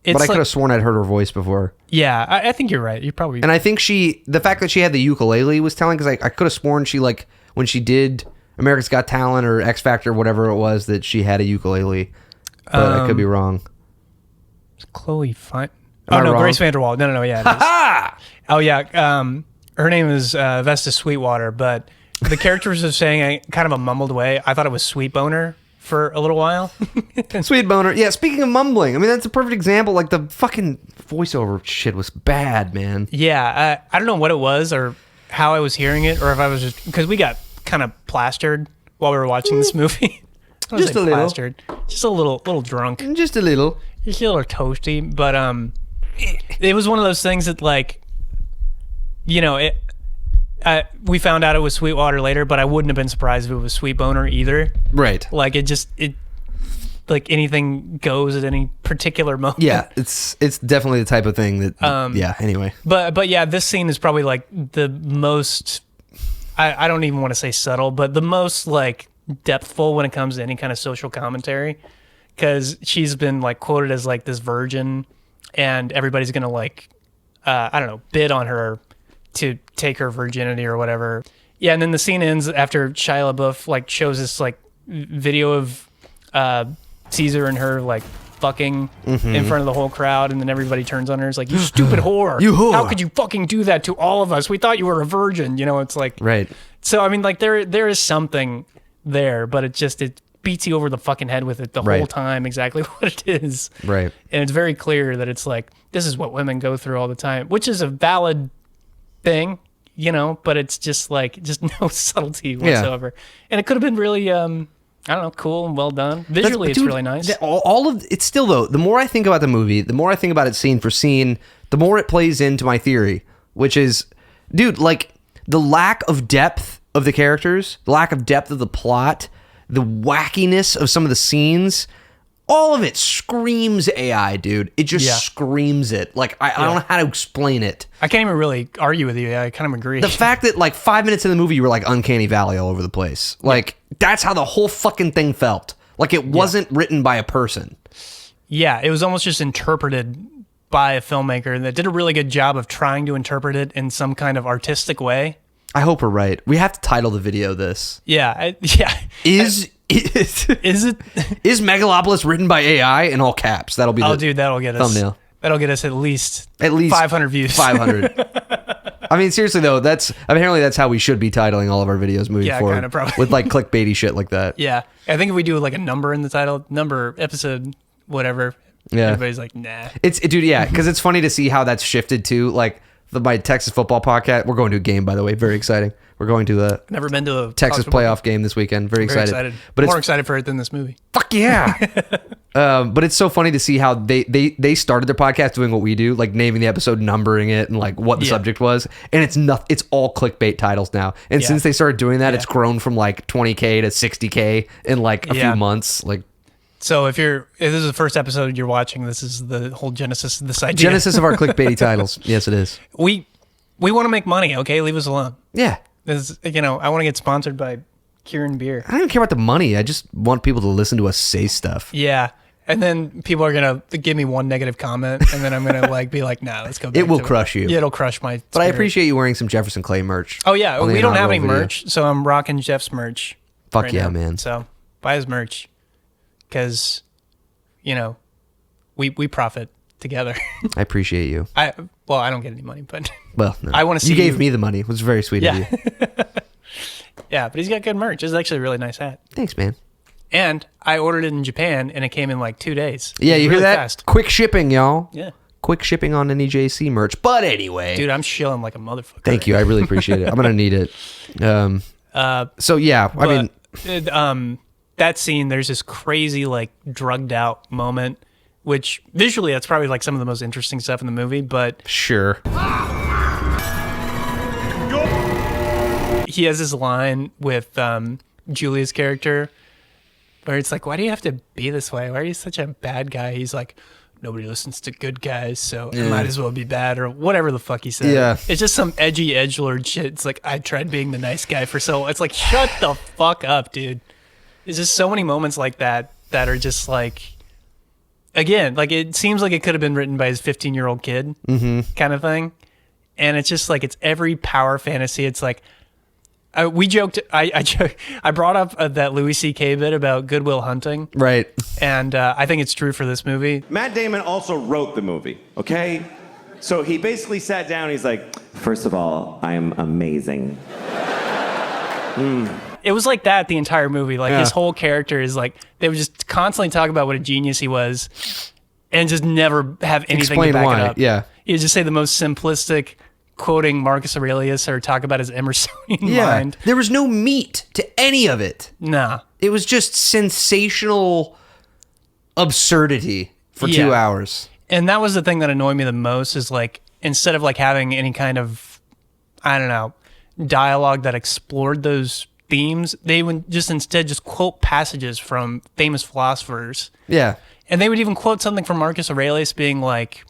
But I could have sworn I'd heard her voice before. Yeah, I think you're right. You're probably... And I think the fact that she had the ukulele was telling, because I could have sworn she, like, when she did America's Got Talent or X Factor, whatever it was, that she had a ukulele. But I could be wrong. Chloe Fine. Am I wrong? Grace Vanderwall. No, yeah. Ha-ha! Oh, yeah. Her name is Vesta Sweetwater, but the characters are saying kind of a mumbled way. I thought it was Sweet Boner for a little while. Sweet Boner. Yeah, speaking of mumbling, I mean, that's a perfect example. Like, the fucking voiceover shit was bad, man. Yeah, I don't know what it was or how I was hearing it, or if I was just... Because we got kind of plastered while we were watching this movie. Just a little. Plastered. Just a little drunk. Just a little. Just a little toasty. But it was one of those things that, like, you know, we found out it was Sweetwater later, but I wouldn't have been surprised if it was Sweet Boner either. Right. Like, it like anything goes at any particular moment. Yeah, it's definitely the type of thing that, yeah, anyway. But yeah, this scene is probably like the most, I don't even want to say subtle, but the most like depthful when it comes to any kind of social commentary, because she's been like quoted as like this virgin, and everybody's gonna like, I don't know, bid on her to take her virginity or whatever. Yeah, and then the scene ends after Shia LaBeouf like shows this like video of Caesar and her like fucking in front of the whole crowd, and then everybody turns on her. It's like, you stupid whore. You whore. How could you fucking do that to all of us? We thought you were a virgin. You know, it's like... Right. So, I mean, like, there is something there, but it beats you over the fucking head with it the whole time, exactly what it is. Right. And it's very clear that it's like, this is what women go through all the time, which is a valid thing, you know, but it's just like, just no subtlety whatsoever. And it could have been really... I don't know, cool and well done. Visually, it's really nice. All of it's still, though, the more I think about the movie, the more I think about it scene for scene, the more it plays into my theory, which is, dude, like, the lack of depth of the characters, the lack of depth of the plot, the wackiness of some of the scenes, all of it screams AI, dude. It just screams it. Like, I don't know how to explain it. I can't even really argue with you. I kind of agree. The fact that like 5 minutes in the movie, you were like Uncanny Valley all over the place. Like, that's how the whole fucking thing felt. Like, it wasn't written by a person. Yeah, it was almost just interpreted by a filmmaker that did a really good job of trying to interpret it in some kind of artistic way. I hope we're right. We have to title the video this. Yeah. Is it? Is Megalopolis written by AI in all caps? That'll be the dude, that'll get us thumbnail. That'll get us at least 500 views. 500. I mean, seriously though, that's how we should be titling all of our videos moving forward. Kind of probably. With like clickbaity shit like that. Yeah, I think if we do like a number in the title, episode, whatever. Yeah. Everybody's like, nah. Dude, yeah, because it's funny to see how that's shifted to like my Texas football podcast. We're going to a game, by the way. Very exciting. We're going to the never been to a Texas playoff game this weekend. Very excited. But more excited for it than this movie. Fuck yeah. But it's so funny to see how they started their podcast doing what we do, like naming the episode, numbering it, and like what the subject was. And it's all clickbait titles now. And since they started doing that, it's grown from like 20K to 60K in like a few months. Like, so if this is the first episode you're watching, this is the whole genesis of this idea. Genesis of our clickbaity titles. Yes, it is. We want to make money, okay? Leave us alone. Yeah. I want to get sponsored by Kieran Beer. I don't even care about the money. I just want people to listen to us say stuff. Yeah. And then people are going to give me one negative comment, and then I'm going to like be like, nah, let's go back. It will crush you. Yeah, it'll crush my spirit. But I appreciate you wearing some Jefferson Clay merch. Oh, yeah. We don't have any merch, so I'm rocking Jeff's merch. Fuck right yeah, now. man. So buy his merch because, we profit together. I appreciate you. I don't get any money, but well, no. I want to see you gave me the money. It was very sweet of you. Yeah, but he's got good merch. It's actually a really nice hat. Thanks, man. And I ordered it in Japan, and it came in like 2 days. Yeah, you really hear that? Fast. Quick shipping, y'all. Yeah. Quick shipping on any JC merch. But anyway. Dude, I'm chilling like a motherfucker. Thank you. I really appreciate it. I'm going to need it. So, yeah. I mean. That scene, there's this crazy, like, drugged out moment, which visually, that's probably like some of the most interesting stuff in the movie, but. Sure. He has this line with Julia's character where it's like, why do you have to be this way? Why are you such a bad guy? He's like, nobody listens to good guys, so I might as well be bad, or whatever the fuck he said. Yeah. It's just some edgy edgelord shit. It's like, I tried being the nice guy for so. It's like, shut the fuck up, dude. There's just so many moments like that are just like, again, like it seems like it could have been written by his 15-year-old kid kind of thing. And it's just like, it's every power fantasy. It's like, we joked, I brought up that Louis C.K. bit about Good Will Hunting. Right. And I think it's true for this movie. Matt Damon also wrote the movie, okay? So he basically sat down, he's like, first of all, I am amazing. It was like that the entire movie. Like his whole character is like, they would just constantly talk about what a genius he was and just never have anything to back it up. Yeah. He'd just say the most simplistic, quoting Marcus Aurelius, or talk about his Emersonian mind. There was no meat to any of it. Nah. It was just sensational absurdity for 2 hours. And that was the thing that annoyed me the most, is like, instead of like having any kind of, I don't know, dialogue that explored those themes, they would just instead just quote passages from famous philosophers. Yeah. And they would even quote something from Marcus Aurelius being like,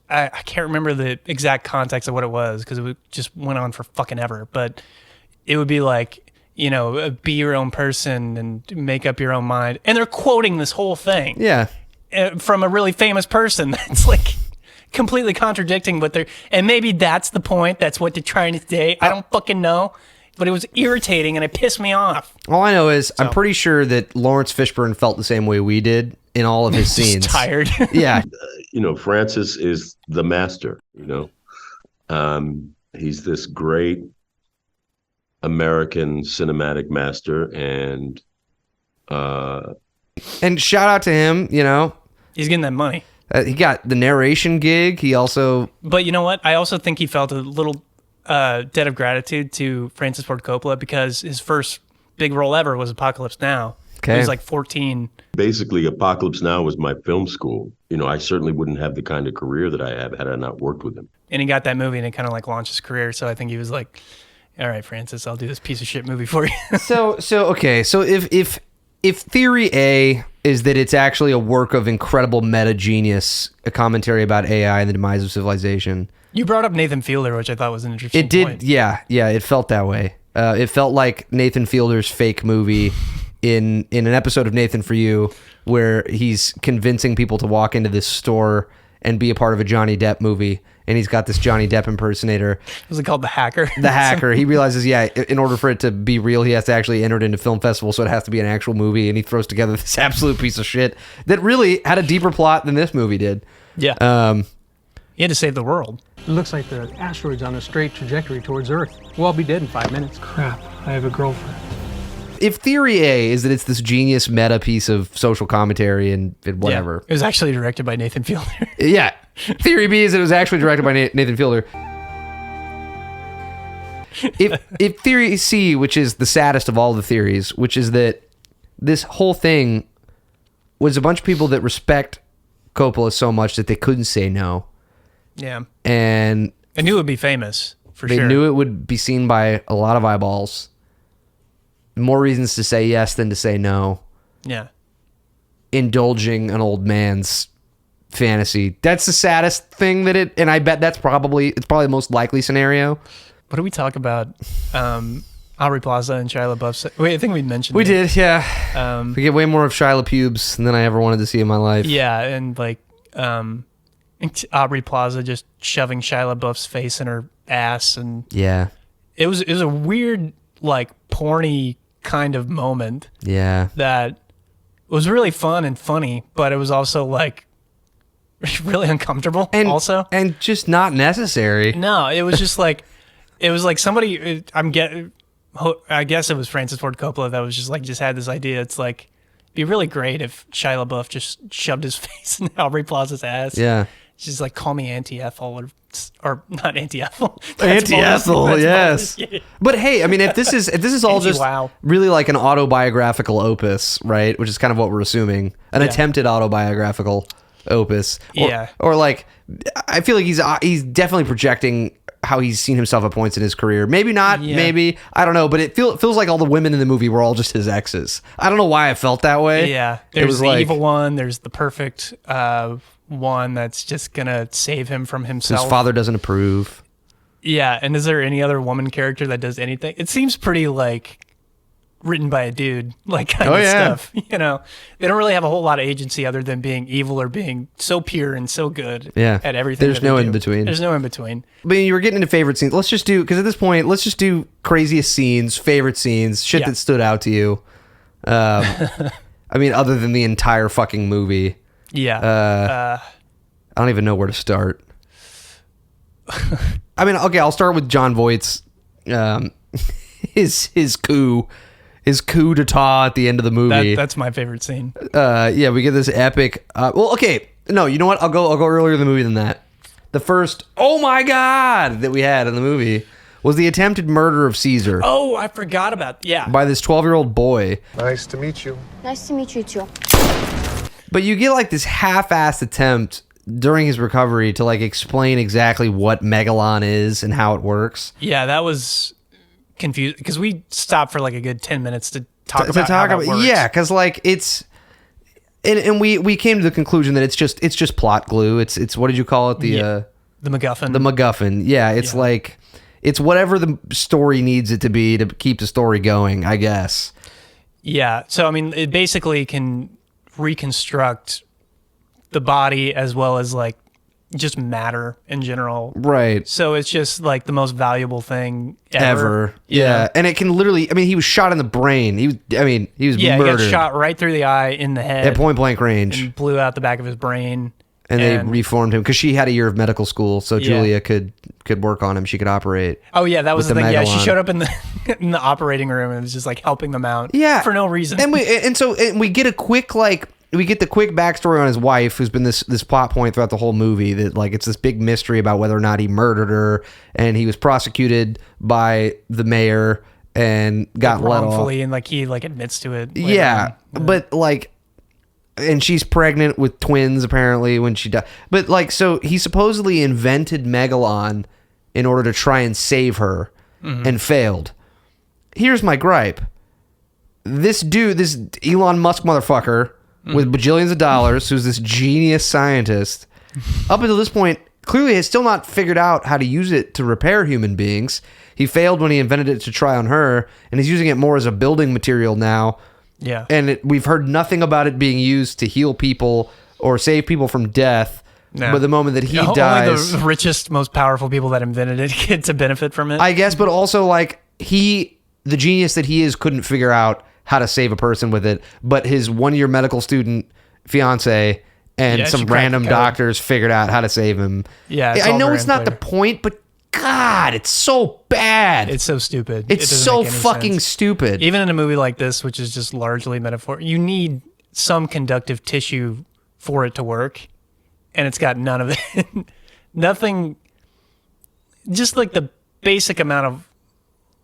I can't remember the exact context of what it was because it just went on for fucking ever, but it would be like, be your own person and make up your own mind. And they're quoting this whole thing. Yeah. From a really famous person that's like completely contradicting what they're, and maybe that's the point. That's what they're trying to say. I don't fucking know. But it was irritating and it pissed me off. All I know is I'm pretty sure that Lawrence Fishburne felt the same way we did in all of his scenes. Just tired. Yeah. Francis is the master, He's this great American cinematic master, and shout out to him, He's getting that money. He got the narration gig. He also... But you know what? I also think he felt a little debt of gratitude to Francis Ford Coppola because his first big role ever was Apocalypse Now. Okay. He was like 14. Basically, Apocalypse Now was my film school. I certainly wouldn't have the kind of career that I have had I not worked with him. And he got that movie and it kind of like launched his career. So I think he was like, all right, Francis, I'll do this piece of shit movie for you. So okay. So if theory A is that it's actually a work of incredible meta genius, a commentary about AI and the demise of civilization. You brought up Nathan Fielder, which I thought was an interesting It did, point. yeah, it felt that way. It felt like Nathan Fielder's fake movie in an episode of Nathan For You, where he's convincing people to walk into this store and be a part of a Johnny Depp movie, and he's got this Johnny Depp impersonator. Was it called The Hacker? The Hacker. He realizes, in order for it to be real, he has to actually enter it into film festival, so it has to be an actual movie, and he throws together this absolute piece of shit that really had a deeper plot than this movie did. Yeah. He had to save the world. It looks like the asteroid's on a straight trajectory towards Earth. We'll all be dead in 5 minutes. Crap, I have a girlfriend. If theory A is that it's this genius meta piece of social commentary and whatever. Yeah, it was actually directed by Nathan Fielder. Yeah. Theory B is that it was actually directed by Nathan Fielder. If theory C, which is the saddest of all the theories, which is that this whole thing was a bunch of people that respect Coppola so much that they couldn't say no. Yeah. And I knew it would be famous, for they sure. knew it would be seen by a lot of eyeballs. More reasons to say yes than to say no. Yeah. Indulging an old man's fantasy. That's the saddest thing and I bet it's probably the most likely scenario. What do we talk about? Aubrey Plaza and Shia LaBeouf. Wait, I think we mentioned it. Did, yeah. We get way more of Shia LaPubes than I ever wanted to see in my life. Yeah, and like Aubrey Plaza just shoving Shia LaBeouf's face in her ass, and yeah, it was a weird, like, porny kind of moment. Yeah, that was really fun and funny, but it was also like really uncomfortable. And just not necessary. No, it was just like somebody. I guess it was Francis Ford Coppola that was just had this idea. It's like, it'd be really great if Shia LaBeouf just shoved his face in Aubrey Plaza's ass. Yeah. She's like, call me Auntie Ethel or not Auntie Ethel. Auntie Ethel, yes. But hey, I mean, if this is all just really like an autobiographical opus, right? Which is kind of what we're assuming, an attempted autobiographical opus. Or like, I feel like he's definitely projecting how he's seen himself at points in his career. Maybe not, maybe, I don't know, but it feels like all the women in the movie were all just his exes. I don't know why I felt that way. Yeah. There's the evil one, there's the perfect one that's just gonna save him from himself. His father doesn't approve. Yeah, and is there any other woman character that does anything? It seems pretty like written by a dude, like kind of stuff. You know, they don't really have a whole lot of agency other than being evil or being so pure and so good at everything. There's no in between. There's no in between. But you were getting into favorite scenes. Let's just do, because at this point, let's just do craziest scenes, favorite scenes, shit that stood out to you. I mean, other than the entire fucking movie. Yeah. I don't even know where to start. I mean, okay, I'll start with John Voight's his coup d'etat at the end of the movie. That's my favorite scene. Yeah, we get this epic. Well, okay, no, you know what? I'll go earlier in the movie than that. The first, oh my god, that we had in the movie was the attempted murder of Caesar. Oh, I forgot about by this 12-year-old boy. Nice to meet you. Nice to meet you too. But you get like this half-assed attempt during his recovery to like explain exactly what Megalon is and how it works. Yeah, that was confused because we stopped for like a good 10 minutes to talk about how that works. Yeah, because like it's, and we came to the conclusion that it's just plot glue. It's what did you call it? The MacGuffin. The MacGuffin. Yeah, it's like it's whatever the story needs it to be to keep the story going, I guess. Yeah. So I mean, it basically can reconstruct the body as well as like just matter in general. Right. So it's just like the most valuable thing ever. Yeah. And it can literally, I mean, he was shot in the brain. He was murdered. He got shot right through the eye in the head. At point blank range. And blew out the back of his brain. And they reformed him because she had a year of medical school, so Julia could work on him. She could operate. Oh yeah, that was the thing. Megalon. Yeah, she showed up in the operating room and was just like helping them out. Yeah, for no reason. And we get a quick backstory on his wife, who's been this plot point throughout the whole movie. That like it's this big mystery about whether or not he murdered her, and he was prosecuted by the mayor and got let off wrongfully, and like he like admits to it. Yeah, but like. And she's pregnant with twins, apparently, when she died. But, like, so he supposedly invented Megalon in order to try and save her and failed. Here's my gripe. This dude, this Elon Musk motherfucker, with bajillions of dollars, who's this genius scientist. Up until this point, clearly has still not figured out how to use it to repair human beings. He failed when he invented it to try on her, and he's using it more as a building material now. Yeah. And we've heard nothing about it being used to heal people or save people from death. No. But the moment that he only dies... the richest, most powerful people that invented it get to benefit from it. I guess, but also, like, the genius that he is, couldn't figure out how to save a person with it, but his one-year medical student fiance and some random doctors figured out how to save him. Yeah, I know it's not the point, but God, it's so bad. It's so stupid. It's so fucking stupid. Even in a movie like this, which is just largely metaphor, you need some conductive tissue for it to work, and it's got none of it. Nothing, just like the basic amount of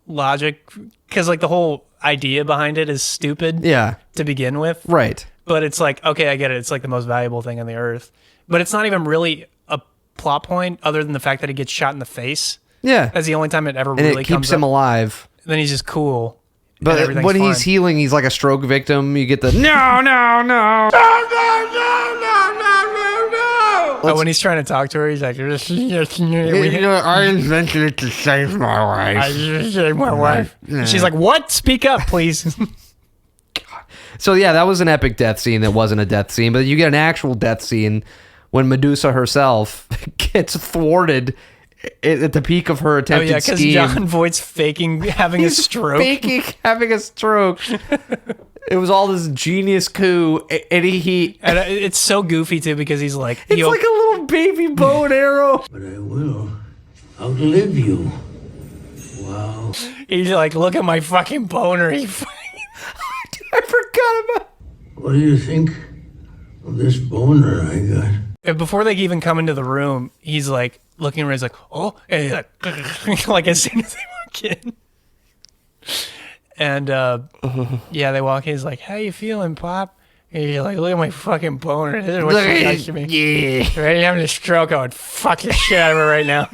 logic, because like the whole idea behind it is stupid to begin with. Right. But it's like, okay, I get it. It's like the most valuable thing on the earth. But it's not even really a plot point other than the fact that he gets shot in the face. Yeah. That's the only time it ever and really it keeps him alive. Then he's just cool. But when he's healing, he's like a stroke victim. You get the no. Oh, when he's trying to talk to her, he's like, I invented it to save my wife. I just saved my wife. She's like, what? Speak up, please. So yeah, that was an epic death scene that wasn't a death scene, but you get an actual death scene when Medusa herself gets thwarted at the peak of her attempted scheme. Because John Voight's faking having a stroke. Faking having a stroke. It was all this genius coup, and and it's so goofy too because he's like, it's like a little baby bow and arrow. But I will outlive you. Wow. He's like, look at my fucking boner. I forgot about. What do you think of this boner I got? And before they even come into the room, he's like looking around. He's like, oh, and he's like as soon as they walk in. And yeah, they walk in. He's like, how you feeling, Pop? And you're like, look at my fucking boner. This is what she does to me. Yeah. Right? Having a stroke. I would fuck the shit out of her right now.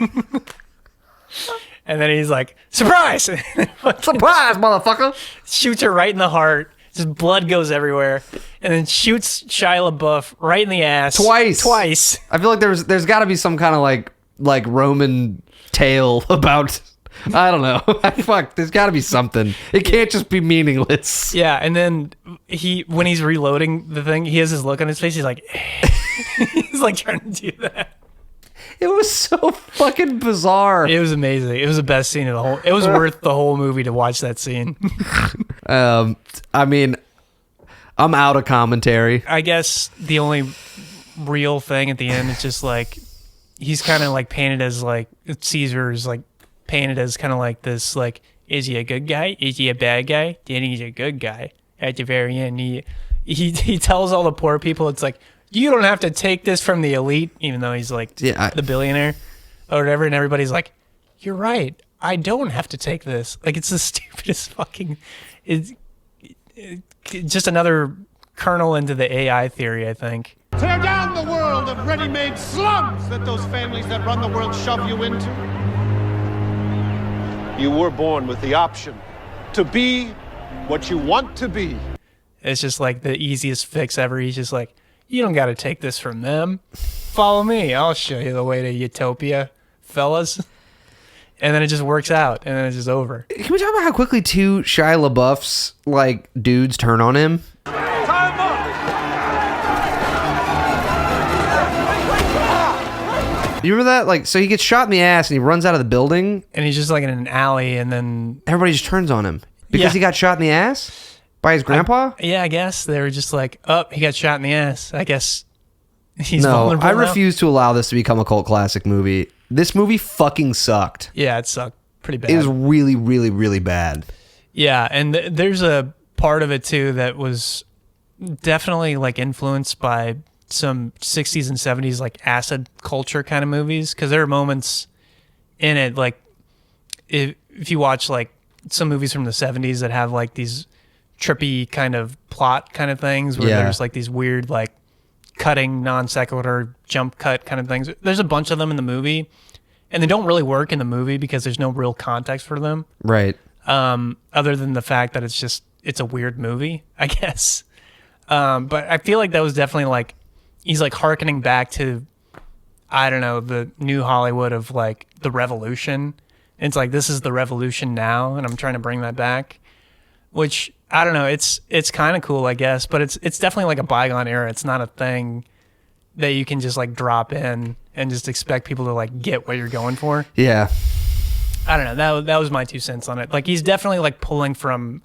And then he's like, surprise! Surprise, motherfucker! Shoots her right in the heart. Just blood goes everywhere. And then shoots Shia LaBeouf right in the ass. Twice. I feel like there's got to be some kind of like Roman tale about... I don't know. Fuck, there's got to be something. It can't just be meaningless. Yeah, and then when he's reloading the thing, he has his look on his face. He's like... he's like trying to do that. It was so fucking bizarre. It was amazing. It was the best scene of the whole... It was worth the whole movie to watch that scene. I mean, I'm out of commentary. I guess the only real thing at the end is just like... He's kind of like painted as like... Caesar's like painted as kind of like this, like, is he a good guy? Is he a bad guy? Then he's a good guy. At the very end, he tells all the poor people, it's like, you don't have to take this from the elite, even though he's like the billionaire or whatever. And everybody's like, you're right. I don't have to take this. Like, it's the stupidest fucking... It's just another kernel into the AI theory, I think. Tear down the world of ready-made slums that those families that run the world shove you into. You were born with the option to be what you want to be. It's just like the easiest fix ever. He's just like, you don't got to take this from them. Follow me. I'll show you the way to utopia, fellas. And then it just works out, and then it's just over. Can we talk about how quickly two Shia LaBeouf's like dudes turn on him? You remember that? Like, so he gets shot in the ass and he runs out of the building. And he's just like in an alley, and then... Everybody just turns on him. Because he got shot in the ass? By his grandpa? I guess. They were just like, oh, he got shot in the ass. I guess he's vulnerable I now. refuse to allow this to become a cult classic movie. This movie fucking sucked. Yeah, it sucked pretty bad. It was really, really, really bad. Yeah, and there's a part of it, too, that was definitely like influenced by some 60s and 70s like acid culture kind of movies, because there are moments in it, like if you watch like some movies from the 70s that have like these trippy kind of plot kind of things where there's like these weird like cutting non sequitur jump cut kind of things. There's a bunch of them in the movie, and they don't really work in the movie because there's no real context for them, right? Other than the fact that it's a weird movie, I guess. But I feel like that was definitely like, he's like hearkening back to, I don't know, the new Hollywood of like the revolution. It's like, this is the revolution now, and I'm trying to bring that back, which I don't know. It's kind of cool, I guess, but it's definitely like a bygone era. It's not a thing that you can just like drop in and just expect people to like get what you're going for. Yeah. I don't know. That was my 2 cents on it. Like, he's definitely like pulling from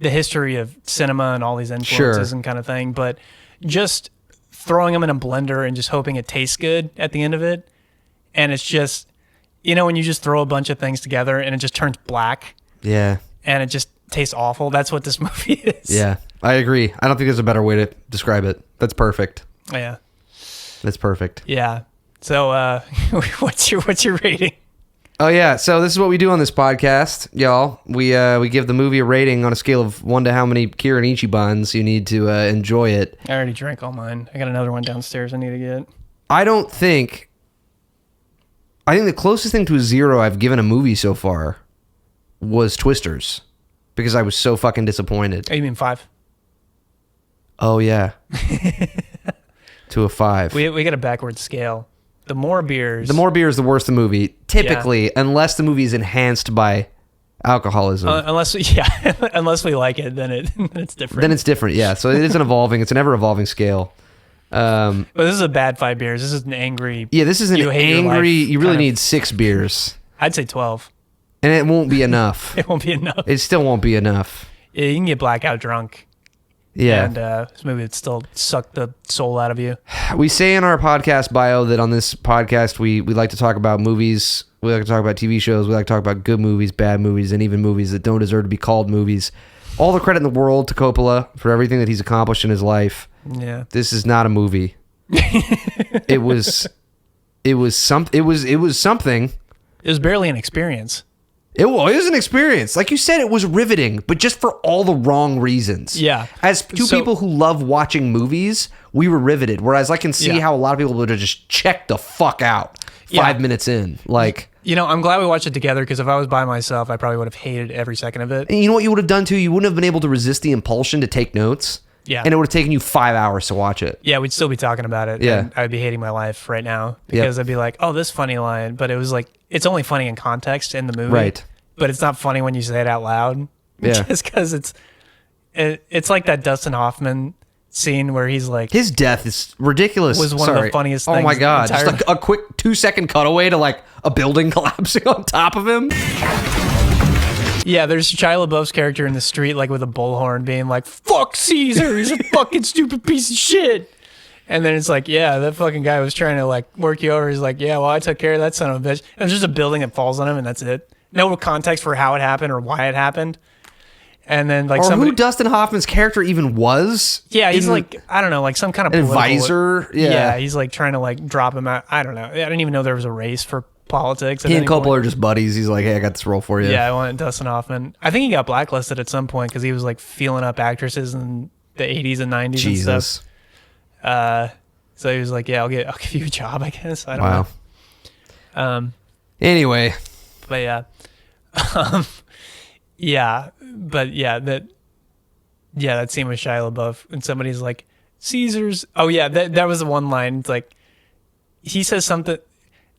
the history of cinema and all these influences and kind of thing, but just throwing them in a blender and just hoping it tastes good at the end of it. And it's just, you know, when you just throw a bunch of things together and it just turns black. Yeah. And it just tastes awful. That's what this movie is. Yeah, I agree. I don't think there's a better way to describe it. That's perfect. Yeah. That's perfect. Yeah. So, what's your rating? Oh yeah, so this is what we do on this podcast, y'all. We give the movie a rating on a scale of 1 to how many Kirin Ichiban's you need to enjoy it. I already drank all mine. I got another one downstairs I need to get. I think the closest thing to a 0 I've given a movie so far was Twisters, because I was so fucking disappointed. Oh, you mean 5? Oh yeah. To a 5. We got a backwards scale. The more beers, the worse the movie. Typically, unless the movie is enhanced by alcoholism. Unless we like it, then it's different. Then it's different, yeah. So it is it's an ever-evolving scale. But this is a bad 5 beers. This is an angry. Yeah, this is an angry. You really need 6 beers. I'd say 12. And it won't be enough. It won't be enough. It still won't be enough. Yeah, you can get blackout drunk. Yeah. And this movie would still suck the soul out of you. We say in our podcast bio that on this podcast we like to talk about movies. We like to talk about TV shows. We like to talk about good movies, bad movies, and even movies that don't deserve to be called movies. All the credit in the world to Coppola for everything that he's accomplished in his life. Yeah. This is not a movie. It was something. It was barely an experience. It was an experience. Like you said, it was riveting, but just for all the wrong reasons. Yeah. As two people who love watching movies, we were riveted. Whereas I can see how a lot of people would have just checked the fuck out 5 minutes in. Like, you know, I'm glad we watched it together, because if I was by myself, I probably would have hated every second of it. And you know what you would have done too? You wouldn't have been able to resist the impulsion to take notes. Yeah. And it would have taken you 5 hours to watch it. Yeah, we'd still be talking about it. Yeah. And I'd be hating my life right now, because I'd be like, oh, this funny line. But it was like, it's only funny in context in the movie. Right. But it's not funny when you say it out loud. Yeah. Just because it's like that Dustin Hoffman scene where he's like, his death is ridiculous. Was one of the funniest things. Oh my God. Just like a quick 2-second cutaway to like a building collapsing on top of him. Yeah, there's Shia LaBeouf's character in the street, like with a bullhorn, being like, fuck Caesar, he's a fucking stupid piece of shit. And then it's like, yeah, that fucking guy was trying to like work you over. He's like, yeah, well, I took care of that son of a bitch. And there's just a building that falls on him, and that's it. No context for how it happened or why it happened. And then like who Dustin Hoffman's character even was. Yeah, he's like, I don't know, like some kind of advisor. Yeah, he's like trying to like drop him out. I don't know. I didn't even know there was a race for politics. He and Coppola are just buddies. He's like, hey, I got this role for you. Yeah, I wanted Dustin Hoffman. I think he got blacklisted at some point because he was like feeling up actresses in the 80s and 90s Jesus. and stuff. So he was like, yeah, I'll give you a job, I guess. I don't know. Anyway. But yeah. That scene with Shia LaBeouf, and somebody's like, Caesar's. Oh yeah, that was the one line. It's like, he says something,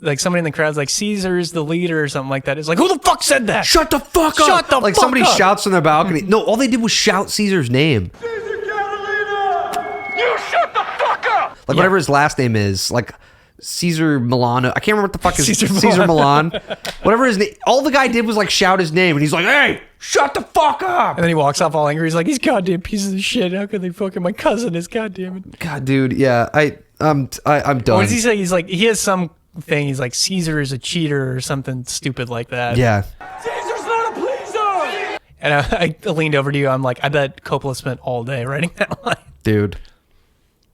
like somebody in the crowd's like, Caesar's the leader or something like that. It's like, who the fuck said that? Shut the fuck up! Shut the like fuck somebody up. Shouts from their balcony. No, all they did was shout Caesar's name. Caesar Catalina! You shut the fuck up! Like whatever his last name is, like Caesar Milano. I can't remember what the fuck is Caesar Milan. Whatever his name. All the guy did was like shout his name, and he's like, "Hey, shut the fuck up!" And then he walks off all angry. He's like, "These goddamn pieces of shit! How could they fucking my cousin is? Goddamn it!" God, dude, yeah, I'm done. What does he say? He's like, he has some thing. He's like, Caesar is a cheater or something stupid like that. Yeah. Caesar's not a pleaser. And I leaned over to you. I'm like, I bet Coppola spent all day writing that line. Dude.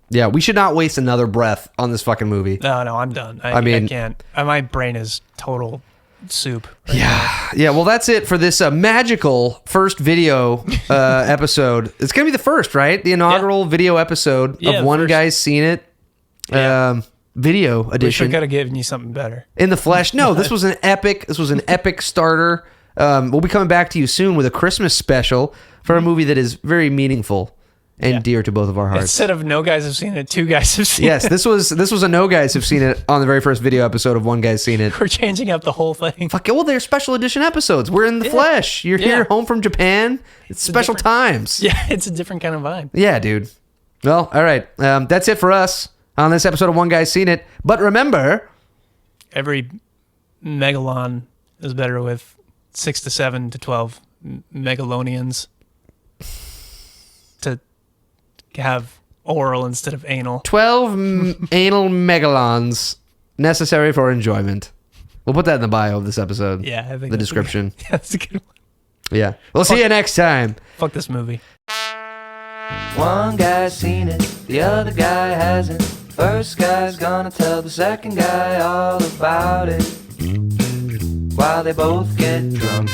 Yeah, we should not waste another breath on this fucking movie. No, I'm done. I mean, I can't. My brain is total soup. Right now. Yeah. Well, that's it for this magical first video episode. It's going to be the first, right? The inaugural video episode of One Guy's Seen It. Video edition. We should have given you something better. In the flesh. No, this was an epic starter. We'll be coming back to you soon with a Christmas special for a movie that is very meaningful and dear to both of our hearts. Instead of no guys have seen it, 2 guys have seen Yes, it. this was a no guys have seen it on the very first video episode of One Guy's Seen It. We're changing up the whole thing. Fuck it, well, they're special edition episodes. We're in the flesh. You're here home from Japan. It's special times. Yeah, it's a different kind of vibe. Yeah, dude. Well, all right. That's it for us on this episode of One Guy's Seen It. But remember, every megalon is better with 6 to 7 to 12 megalonians to have oral instead of anal. 12 anal megalons necessary for enjoyment. We'll put that in the bio of this episode. Yeah, I think the description. That's a good one. Yeah. We'll see you next time. Fuck this movie. One guy's seen it, the other guy hasn't. First guy's gonna tell the second guy all about it while they both get drunk.